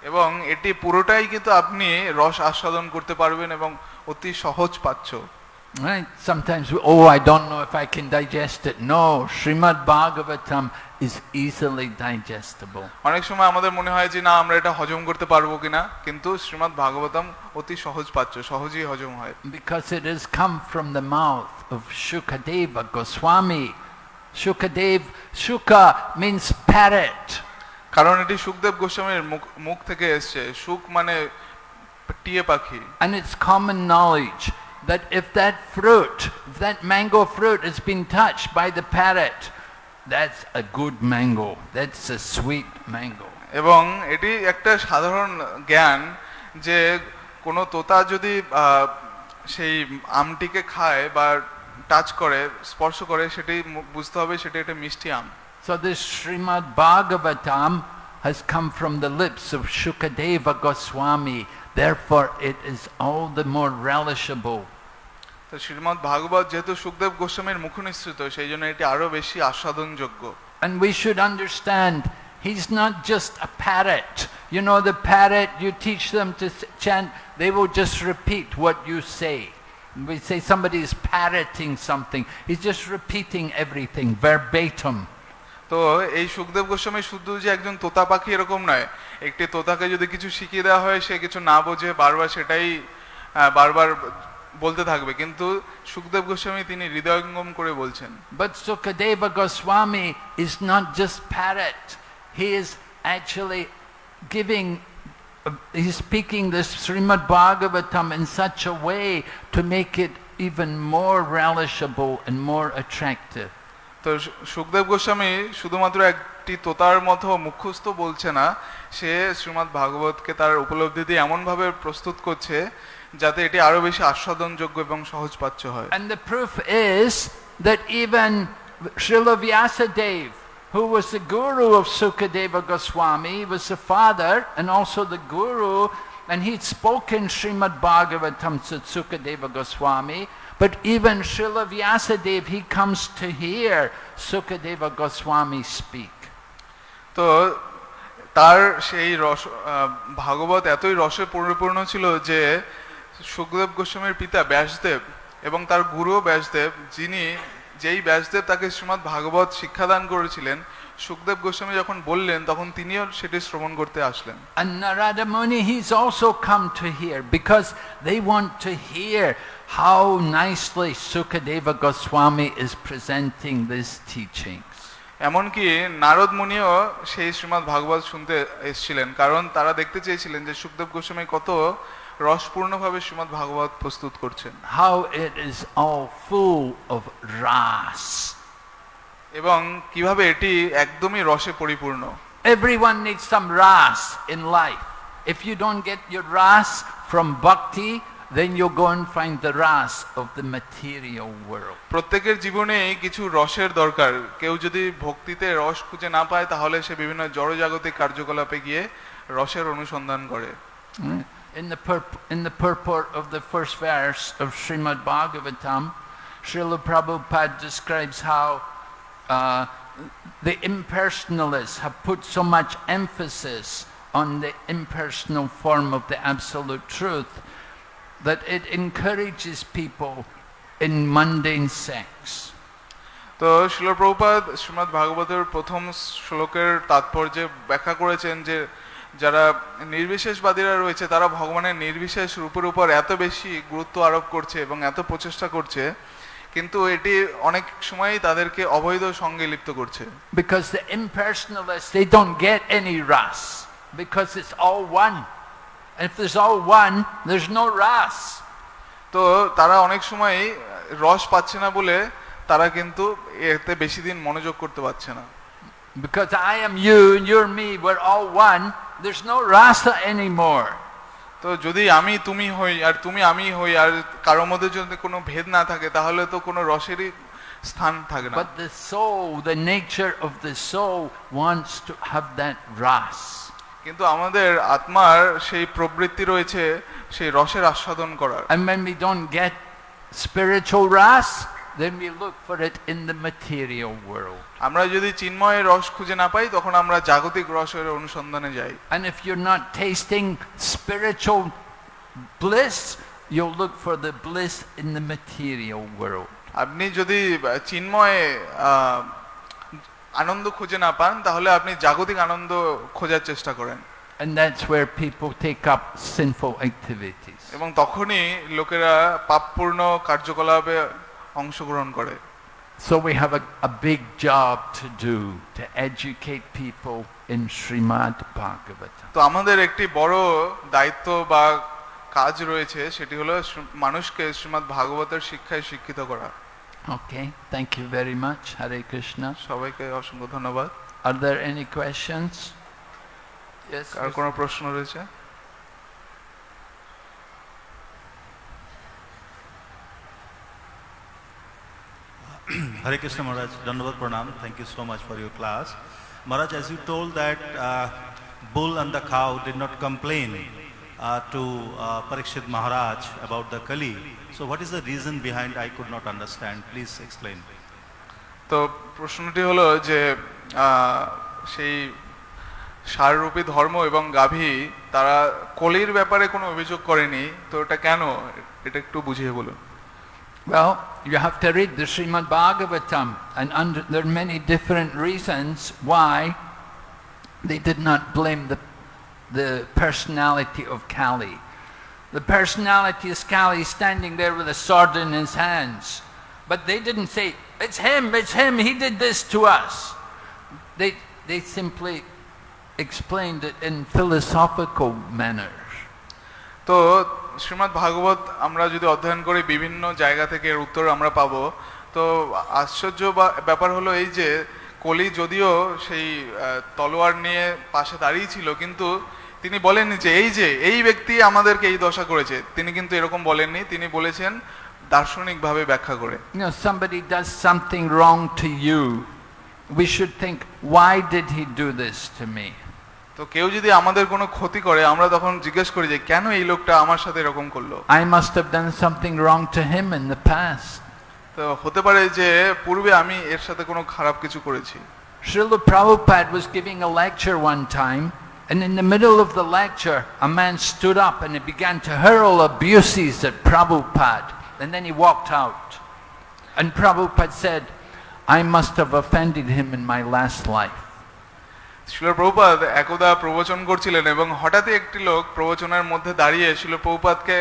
এবং এটি পুরোটাই কিন্তু আপনি রস আস্বাদন করতে পারবেন এবং অতি সহজ পাচ্য। Right? Sometimes I don't know if I can digest it. No, Srimad Bhagavatam is easily digestible. অনেক সময় আমাদের মনে হয় যে না আমরা এটা হজম করতে পারবো কিনা, কিন্তু শ্রীমদ্ ভাগবতম অতি সহজ পাচ্য, সহজেই হজম হয়। Because it has come from the mouth of Shukadeva Goswami. Shuka means parrot. কারণ এটি সুখদেব গোস্বামীর মুখ থেকে এসেছে। সুখ মানে টিয়ে পাখি। And it's common knowledge that if that mango fruit has been touched by the parrot, that's a good mango, that's a sweet mango. এবং এটি একটা সাধারণ জ্ঞান যে কোনো তোতা যদি সেই আমটিকে খায় বা টাচ করে, স্পর্শ করে, সেটি বুঝতে হবে সেটা একটা মিষ্টি আম। So this Srimad Bhagavatam has come from the lips of Shukadeva Goswami, therefore it is all the more relishable. তো শ্রীমদ্ ভাগবত যেহেতু সুখদেব গোস্বামীর মুখ নিঃসৃত, সেই জন্য এটি আরো বেশি আস্বাদনযোগ্য। And we should understand, he's not just a parrot. You know, the parrot, you teach them to chant, they will just repeat what you say. We say somebody is parroting something, he's just repeating everything verbatim. তো এই সুখদেব গোস্বামী শুধু যে একজন তোতা পাখি এরকম নয়, একটি তোতাকে যদি কিছু শিখিয়ে দেওয়া হয় সে কিছু না বোঝে বারবার সেটাই বারবার বলতে থাকবে, কিন্তু সুখদেব গোস্বামী তিনি হৃদয়ঙ্গম করে বলছেন। But Sukadeva Goswami is not just parrot, he is actually he's speaking this Srimad Bhagavatam in such a way to make it even more relishable and more attractive. তো সুখদেব গোস্বামী শুধুমাত্র একটি তোতার মতো মুখস্থ বলছে না, সে শ্রীমদ্ ভাগবতকে তার উপলব্ধি দিয়ে এমনভাবে প্রস্তুত করছে যাতে এটি আরো বেশি আস্বাদনযোগ্য এবং সহজপাচ্য হয়। And the proof is that even Srila Vyasadeva, who was the guru of Sukadeva Goswami, was the father and also the guru, and he'd spoken Srimad Bhagavatam to Sukadeva Goswami. But even Srila Vyasadeva, he comes to hear Sukadeva Goswami speak. তো তার সেই ভাগবত এতই রসে পরিপূর্ণ ছিল যে সুখদেব গোস্বামীর পিতা ব্যাসদেব এবং তার গুরু ব্যাসদেব, যিনি যেই ব্যাসদেব তাকে শ্রীমদ্ ভাগবত শিক্ষাদান করেছিলেন, সুখদেব গোস্বামী যখন বললেন তখন তিনিও সেটি শ্রবণ করতে আসলেন। And Narada Muni, he's also come to hear because they want to hear how nicely Sukadeva Goswami is presenting these teachings. এমনকি নারদ মুনিও সেই শ্রীমদ্ ভাগবত শুনতে এসেছিলেন, কারণ তারা দেখতে চেয়েছিলেন যে সুখদেব গোস্বামী কত রসপূর্ণভাবে শ্রীমদ্ ভাগবত প্রস্তুত করছেন। How it is all full of ras. এবং কিভাবে এটি একদমই রসে পরিপূর্ণ। Everyone needs some ras in life. If you don't get your ras from bhakti, then you go and find the ras of the material world. প্রত্যেকের জীবনে কিছু রসের দরকার। কেউ যদি ভক্তিতে রস খুঁজে না পায় তাহলে সে বিভিন্ন জড়জাগতিক কার্যকলাপে গিয়ে রসের অনুসন্ধান করে। In the purport of the first verse of Srimad Bhagavatam, Srila Prabhupada describes how the impersonalists have put so much emphasis on the impersonal form of the absolute truth that it encourages people in mundane sex. তো শ্রীল প্রভুপাদ শ্রীমদ্ ভাগবতের প্রথম শ্লোকের তাৎপর্যে ব্যাখ্যা করেছেন যে যারা নির্বিশেষবাদীরা রয়েছে তারা ভগবানের নির্বিশেষ রূপের উপর এত বেশি গুরুত্ব আরোপ করছে এবং এত প্রচেষ্টা করছে, কিন্তু এটি অনেক সময়ই তাদেরকে অবৈধ সঙ্গে লিপ্ত করছে। Because the impersonalists, they don't get any ras because it's all one. And if there's all one, there's no ras. তো তারা অনেক সময় রস পাচ্ছে না বলে তারা কিন্তু এতে বেশি দিন মনোযোগ করতে পারছে না। Because I am you and you're me, we're all one, there's no rasa anymore. তো যদি আমি তুমি হই আর তুমি আমি হই আর কারোর মধ্যে যদি কোনো ভেদ না থাকে তাহলে তো কোনো রসেরই স্থান থাকে না। But the soul, the nature of the soul wants to have that ras. কিন্তু আমাদের আত্মার সেই প্রবৃত্তি রয়েছে সেই রসের আস্বাদন করার। And when we don't get spiritual ras, then we look for it in the material world. আমরা যদি চিন্ময় রস খুঁজে না পাই তখন আমরা জাগতিক রসের অনুসন্ধানে যাই। And if you're not tasting spiritual bliss, you'll look for the bliss in the material world. আপনি যদি চিন্ময় আনন্দ খুঁজে না পান তাহলে আপনি জাগতিক আনন্দ খোঁজার চেষ্টা করেন। And that's where people take up sinful activities. এবং তখনই লোকেরা পাপপূর্ণ কার্যকলাপে অংশগ্রহণ করে। So we have a big job to do to educate people in Srimad Bhagavatam. তো আমাদের একটি বড় দায়িত্ব বা কাজ রয়েছে, সেটি হলো মানুষকে শ্রীমদ্ ভাগবতের শিক্ষায় শিক্ষিত করা। Okay, thank you very much. Hare Krishna. সবাইকে অসংখ্য ধন্যবাদ। Are there any questions? Yes. আর কোনো প্রশ্ন রয়েছে? Hare Krishna Maharaj, Dandavat Pranam, thank you so much for your class. Maharaj, as you told that bull and the cow did not complain to Parikshit Maharaj about the Kali. So what is the reason behind? I could not understand. Please explain. তো প্রশ্নটি হলো যে সেই সাররূপী ধর্ম এবং গাভী তারা কলির ব্যাপারে কোনো অভিযোগ করেনি, তো এটা কেন, এটা একটু বুঝিয়ে বলুন। Well, you have to read the Srimad Bhagavatam, and there are many different reasons why they did not blame the personality of Kali. The personality of Kali standing there with a sword in his hands, but they didn't say, it's him, he did this to us. They simply explained it in philosophical manners. তো শ্রীমদ্ ভাগবত আমরা যদি অধ্যয়ন করি বিভিন্ন জায়গা থেকে এর উত্তর আমরা পাবো। তো আশ্চর্য ব্যাপার হলো এই যে কলি যদিও সেই তলোয়ার নিয়ে পাশে দাঁড়িয়ে ছিল, কিন্তু তিনি বলেননি যে এই ব্যক্তি আমাদেরকে এই দশা করেছে, তিনি কিন্তু এরকম বলেননি। তিনি বলেছেন দার্শনিকভাবে ব্যাখ্যা করে। You know, somebody does something wrong to you, we should think, why did he do this to me? তো কেউ যদি আমাদের কোনো ক্ষতি করে আমরা তখন জিজ্ঞেস করি যে কেন এই লোকটা আমার সাথে এরকম করলো। I must have done something wrong to him in the past. তো হতে পারে যে পূর্বে আমি এর সাথে কোনো খারাপ কিছু করেছি। Srila Prabhupada was giving a lecture one time, and in the middle of the lecture a man stood up and he began to hurl abuses at Prabhupada, and then he walked out. And Prabhupada said, I must have offended him in my last life. শিল প্রভুপাদ একদা প্রবচন করছিলেন এবং হঠাৎই একটি লোক প্রবচনের মধ্যে দাঁড়িয়ে শিল প্রভুপাদকে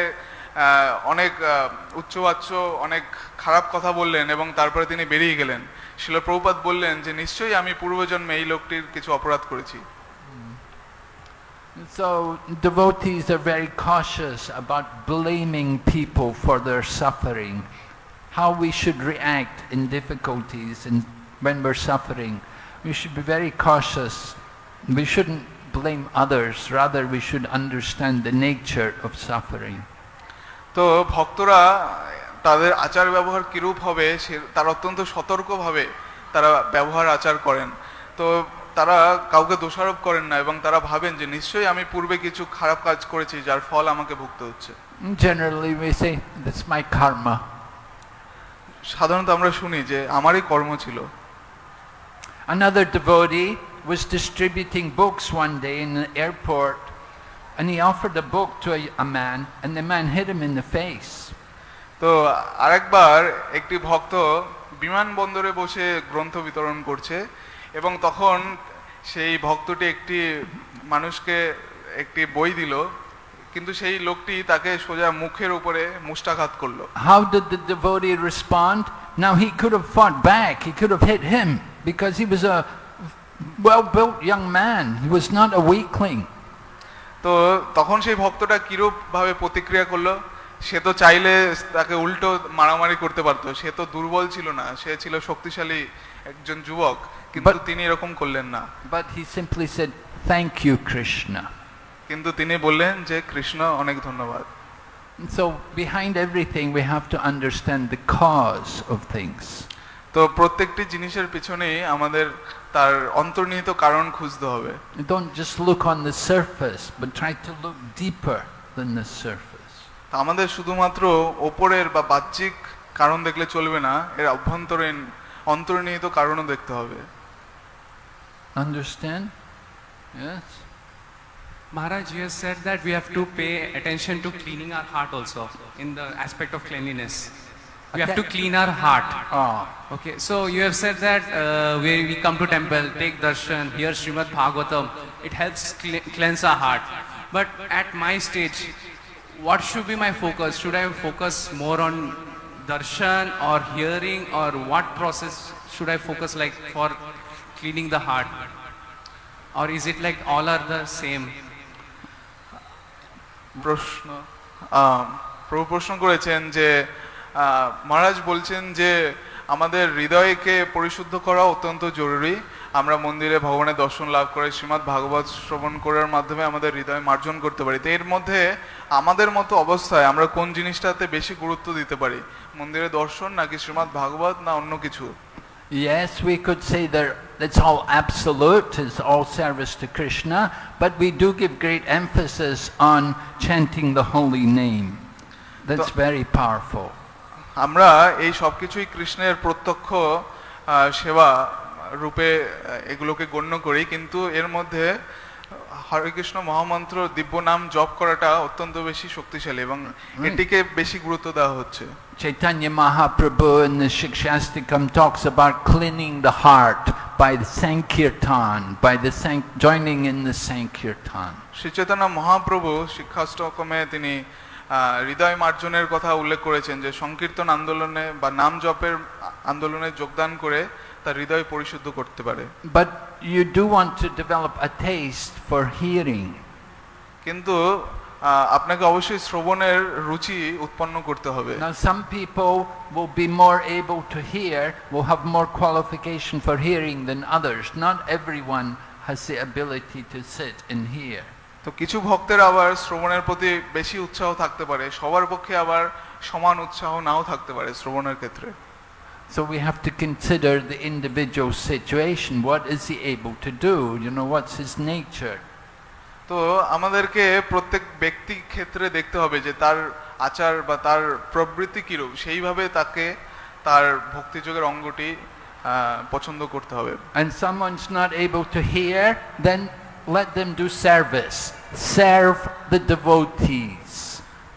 অনেক উচ্চবাচ্য অনেক খারাপ কথা বললেন এবং তারপরে তিনি বেরিয়ে গেলেন। শিল প্রভুপাদ বললেন যে নিশ্চয়ই আমি পূর্বজন্মে এই লোকটির কিছু অপরাধ করেছি। So devotees are very cautious about blaming people for their suffering. How we should react in difficulties and when we're suffering. We should be very cautious. We shouldn't blame others, rather we should understand the nature of suffering. তো ভক্তরা তাদের আচার ব্যবহার কিরূপ হবে তার অত্যন্ত সতর্কভাবে তারা ব্যবহার আচার করেন। তো তারা কাউকে দোষারোপ করেন না এবং তারা ভাবেন যে নিশ্চয়ই আমি পূর্বে কিছু খারাপ কাজ করেছি যার ফল আমাকে ভুগতে হচ্ছে। Generally we say, that's my karma. সাধারণত আমরা শুনি যে আমারই কর্ম ছিল। Another devotee was distributing books one day in the airport, and he offered a book to a man, and the man hit him in the face. তো আরেকবার একটি ভক্ত বিমানবন্দরে বসে গ্রন্থ বিতরণ করছে এবং তখন সেই ভক্তটি একটি মানুষকে একটি বই দিল, কিন্তু সেই লোকটি তাকে সোজা মুখের উপরে মুষ্টাঘাত করলো। How did the devotee respond? Now he could have fought back, he could have hit him, because he was a well-built young man, he was not a weakling. তো তখন সেই ভক্তটা কিরূপ ভাবে প্রতিক্রিয়া করলো? সে তো চাইলে তাকে উল্টো মারামারি করতে পারতো, সে তো দুর্বল ছিল না, সে ছিল শক্তিশালী একজন যুবক, কিন্তু তিনি এরকম করলেন না। But he simply said, thank you Krishna. কিন্তু তিনি বললেন যে কৃষ্ণ অনেক ধন্যবাদ। So behind everything we have to understand the cause of things. তো প্রত্যেকটি জিনিসের পিছনেই আমাদের তার অন্তর্নিহিত কারণ খুঁজতে হবে। Don't just look on the surface, but try to look deeper than the surface. আমাদের শুধুমাত্র ওপরের বা বাহ্যিক কারণ দেখলে চলবে না, এর অভ্যন্তরীণ অন্তর্নিহিত কারণও দেখতে হবে। Understand? Yes. Maharaj, you have said that we have to pay attention to cleaning our heart also in the aspect of cleanliness. We have to clean our heart. Okay, so you have said that when we come to temple, take darshan, hear Srimad Bhagavatam, it helps cleanse our heart. But at my stage, what should be my focus? Should I focus more on darshan or hearing, or what process should I focus like for cleaning the heart? Or is it like all are the same? প্রভু প্রশ্ন করেছেন যে মহারাজ বলছেন যে আমাদের হৃদয়কে পরিশুদ্ধ করা অত্যন্ত জরুরি। আমরা মন্দিরে ভগবানের দর্শন লাভ করে শ্রীমদ্ ভাগবত শ্রবণ করার মাধ্যমে আমাদের হৃদয় মার্জন করতে পারি। তো এর মধ্যে আমাদের মতো অবস্থায় আমরা কোন জিনিসটাতে বেশি গুরুত্ব দিতে পারি, মন্দিরে দর্শন নাকি শ্রীমদ্ ভাগবত না অন্য কিছু? Yes, we could say that it's all absolute, it's all service to Krishna, but we do give great emphasis on chanting the holy name. That's very powerful. আমরা এই সবকিছুই কৃষ্ণের প্রত্যক্ষ সেবা রূপে এগুলোকে গণ্য করি, কিন্তু এর মধ্যে হরে কৃষ্ণ মহামন্ত্র দিব্য নাম জপ করাটা অত্যন্ত বেশি শক্তিশালী এবং এটিকে বেশি গুরুত্ব দেওয়া হচ্ছে। Chaitanya Mahaprabhu in the Shikshastikam talks about cleaning the heart by the Sankirtan, by the joining in the Sankirtan. Shri Chaitanya Mahaprabhu শিক্ষাষ্টকমে তিনি হৃদয় মার্জনের কথা উল্লেখ করেছেন যে সংকীর্তন আন্দোলনে বা নাম জপের আন্দোলনে যোগদান করে তার হৃদয় পরিশুদ্ধ করতে পারে। But you do want to develop a taste for hearing. কিন্তু আপনাকে অবশ্যই শ্রবণের রুচি উৎপন্ন করতে হবে। Now some people will be more able to hear, will have more qualification for hearing than others. Not everyone has the ability to sit and hear. তো কিছু ভক্তের আবার শ্রবণের প্রতি বেশি উৎসাহ থাকতে পারে, সবার পক্ষে আবার সমান উৎসাহ নাও থাকতে পারে শ্রবণের ক্ষেত্রে। So we have to consider the individual situation. What is he able to do? You know, what's his nature? তো আমাদেরকে প্রত্যেক ব্যক্তি ক্ষেত্রে দেখতে হবে যে তার আচার বা তার প্রবৃত্তি কিরূপ, সেইভাবে তাকে তার ভক্তিযোগের অঙ্গটি পছন্দ করতে হবে। And someone's not able to hear, then let them do service. Serve the devotees.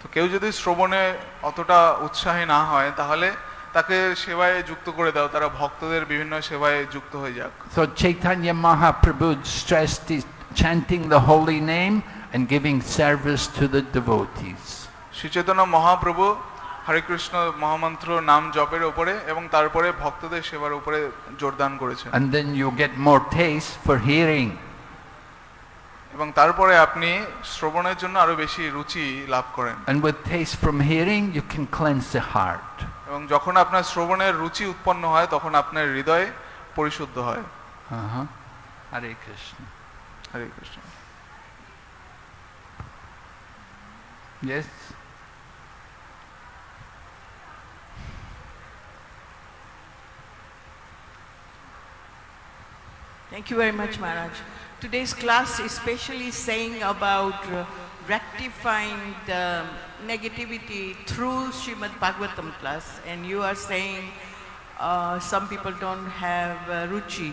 তো কেউ যদি শ্রবণে অতটা উৎসাহী না হয় তাহলে তাকে সেবায় যুক্ত করে দাও, তারা ভক্তদের বিভিন্ন সেবায় যুক্ত হয়ে যাক। So Chaitanya Mahaprabhu stressed is chanting the holy name and giving service to the devotees. Shri Chaitanya Mahaprabhu হরে কৃষ্ণ মহামন্ত্র নাম জপের উপরে এবং তারপরে ভক্তদের সেবার উপরে জোরদান করেছেন। And then you get more taste for hearing. এবং তারপরে আপনি শ্রবণের জন্য আরো বেশি রুচি লাভ করেন। And with taste from hearing you can cleanse the heart. এবং যখন আপনার শ্রবণের রুচি উৎপন্ন হয় তখন আপনার হৃদয় পরিশুদ্ধ হয়। Hare Krishna. Hare Krishna. Yes. Thank you very much, Maharaj. Today's class is especially saying about rectifying the negativity through Srimad Bhagavatam class, and you are saying some people don't have ruchi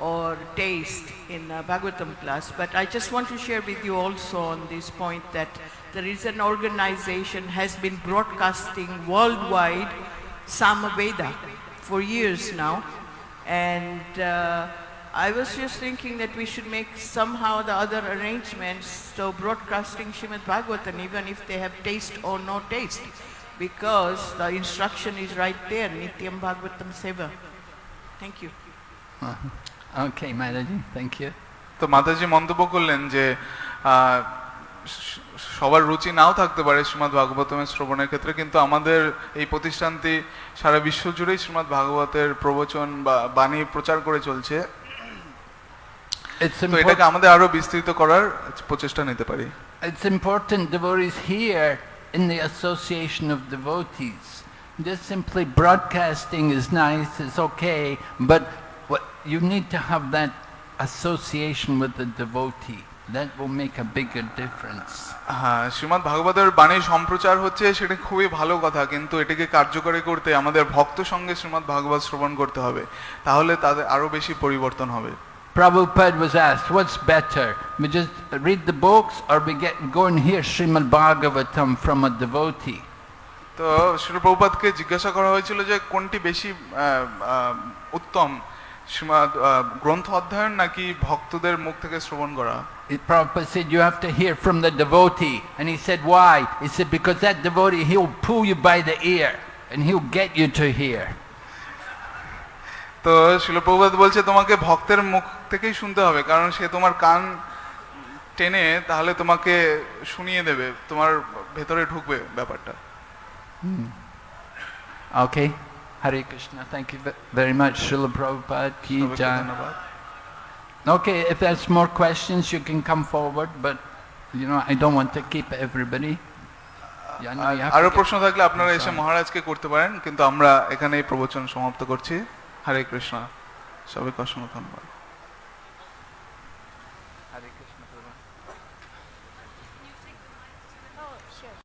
or taste in Bhagavatam class, but I just want to share with you also on this point that there is an organization has been broadcasting worldwide Samaveda for years now, and I was just thinking that we should make somehow the other arrangements, so broadcasting Srimad Bhagavatam even if they have taste or no taste, because the instruction is right there, Nityam Bhagavatam Seva. Thank you. Okay, Mataji, thank you. তো মাতাজি মন্তব্য করলেন যে সবার রুচি নাও থাকতে পারে শ্রীমদ্ ভাগবতমের শ্রবণের ক্ষেত্রে, কিন্তু আমাদের এই প্রতিষ্ঠানটি সারা বিশ্ব জুড়েই শ্রীমদ্ ভাগবতের প্রবচন বা বাণী প্রচার করে চলছে। তো এটাকে আমাদের আরো বিস্তৃত করার প্রচেষ্টা নিতে পারি। It's important devotees here in the association of devotees. Just simply broadcasting is nice, it's okay, but what you need to have that association with the devotee. That will make a bigger difference. হ্যাঁ, শ্রীমদ্ ভাগবতের বাণী সম্প্রচার হচ্ছে সেটা খুবই ভালো কথা, কিন্তু এটাকে কার্যকরী করতে আমাদের ভক্ত সঙ্গে শ্রীমদ্ ভাগবত শ্রবণ করতে হবে, তাহলে তাদের আরো বেশি পরিবর্তন হবে। Prabhupada was asked, what's better? We just read the books or we go and hear Srimad Bhagavatam from a devotee? তো শ্রীল প্রভুপাদকে জিজ্ঞাসা করা হয়েছিল যে কোনটি বেশি উত্তম, শ্রীমদ্ গ্রন্থ অধ্যয়ন নাকি ভক্তদের মুখ থেকে শ্রবণ করা? Prabhupada said you have to hear from the devotee, and he said why? He said because that devotee, he'll pull you by the ear and he'll get you to hear. তো শ্রীল প্রভুপাদ বলছে তোমাকে ভক্তের মুখ থেকেই শুনতে হবে, কারণ সে তোমার কান টেনে তাহলে তোমাকে শুনিয়ে দেবে, তোমার ভেতরে ঢুকবে ব্যাপারটা। Okay, Hare Krishna. Thank you very much, Srila Prabhupada ki jai. Okay, if there's more questions, you can come forward, but you know I don't want to keep everybody. আরো প্রশ্ন থাকলে আপনারা এসে মহারাজকে করতে পারেন, কিন্তু আমরা এখানেই প্রবচন সমাপ্ত করছি। হরে কৃষ্ণ, সবাইকে অসংখ্য ধন্যবাদ।